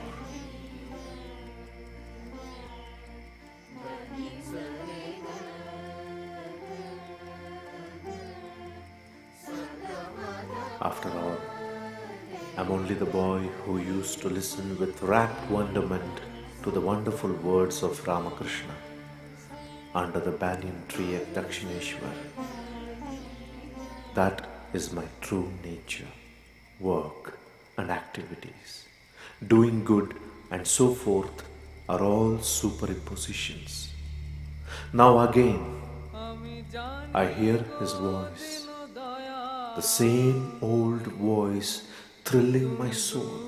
After all, I'm only the boy who used to listen with rapt wonderment to the wonderful words of Ramakrishna under the banyan tree at Dakshineshwar. That is my true nature, work and activities, doing good and so forth are all superimpositions. Now again, I hear his voice, the same old voice thrilling my soul,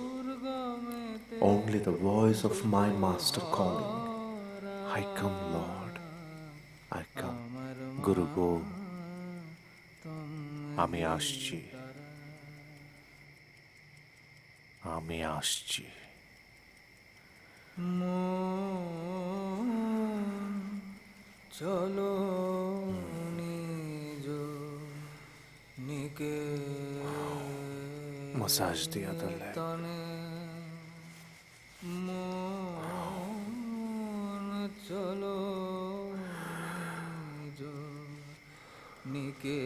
only the voice of my master calling, I come Lord, I come, Guru go, আমি আসছি, আমি আসছি। চলো নিজ নিকে massage दिया the leg. মন চলো নিজ নিকে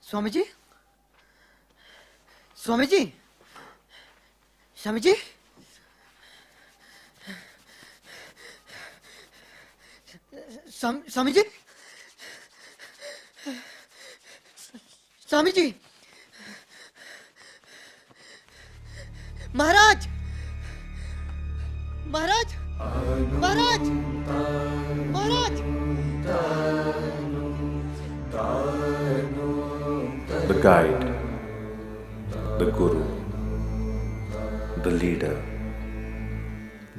Swamiji? Swamiji? Swamiji? Swamiji? Swamiji? Maharaj! Maharaj! Maharaj! Maharaj! The guide, the guru, the leader,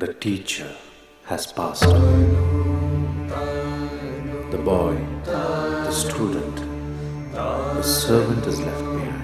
the teacher has passed away. The boy, the student, the servant is left behind.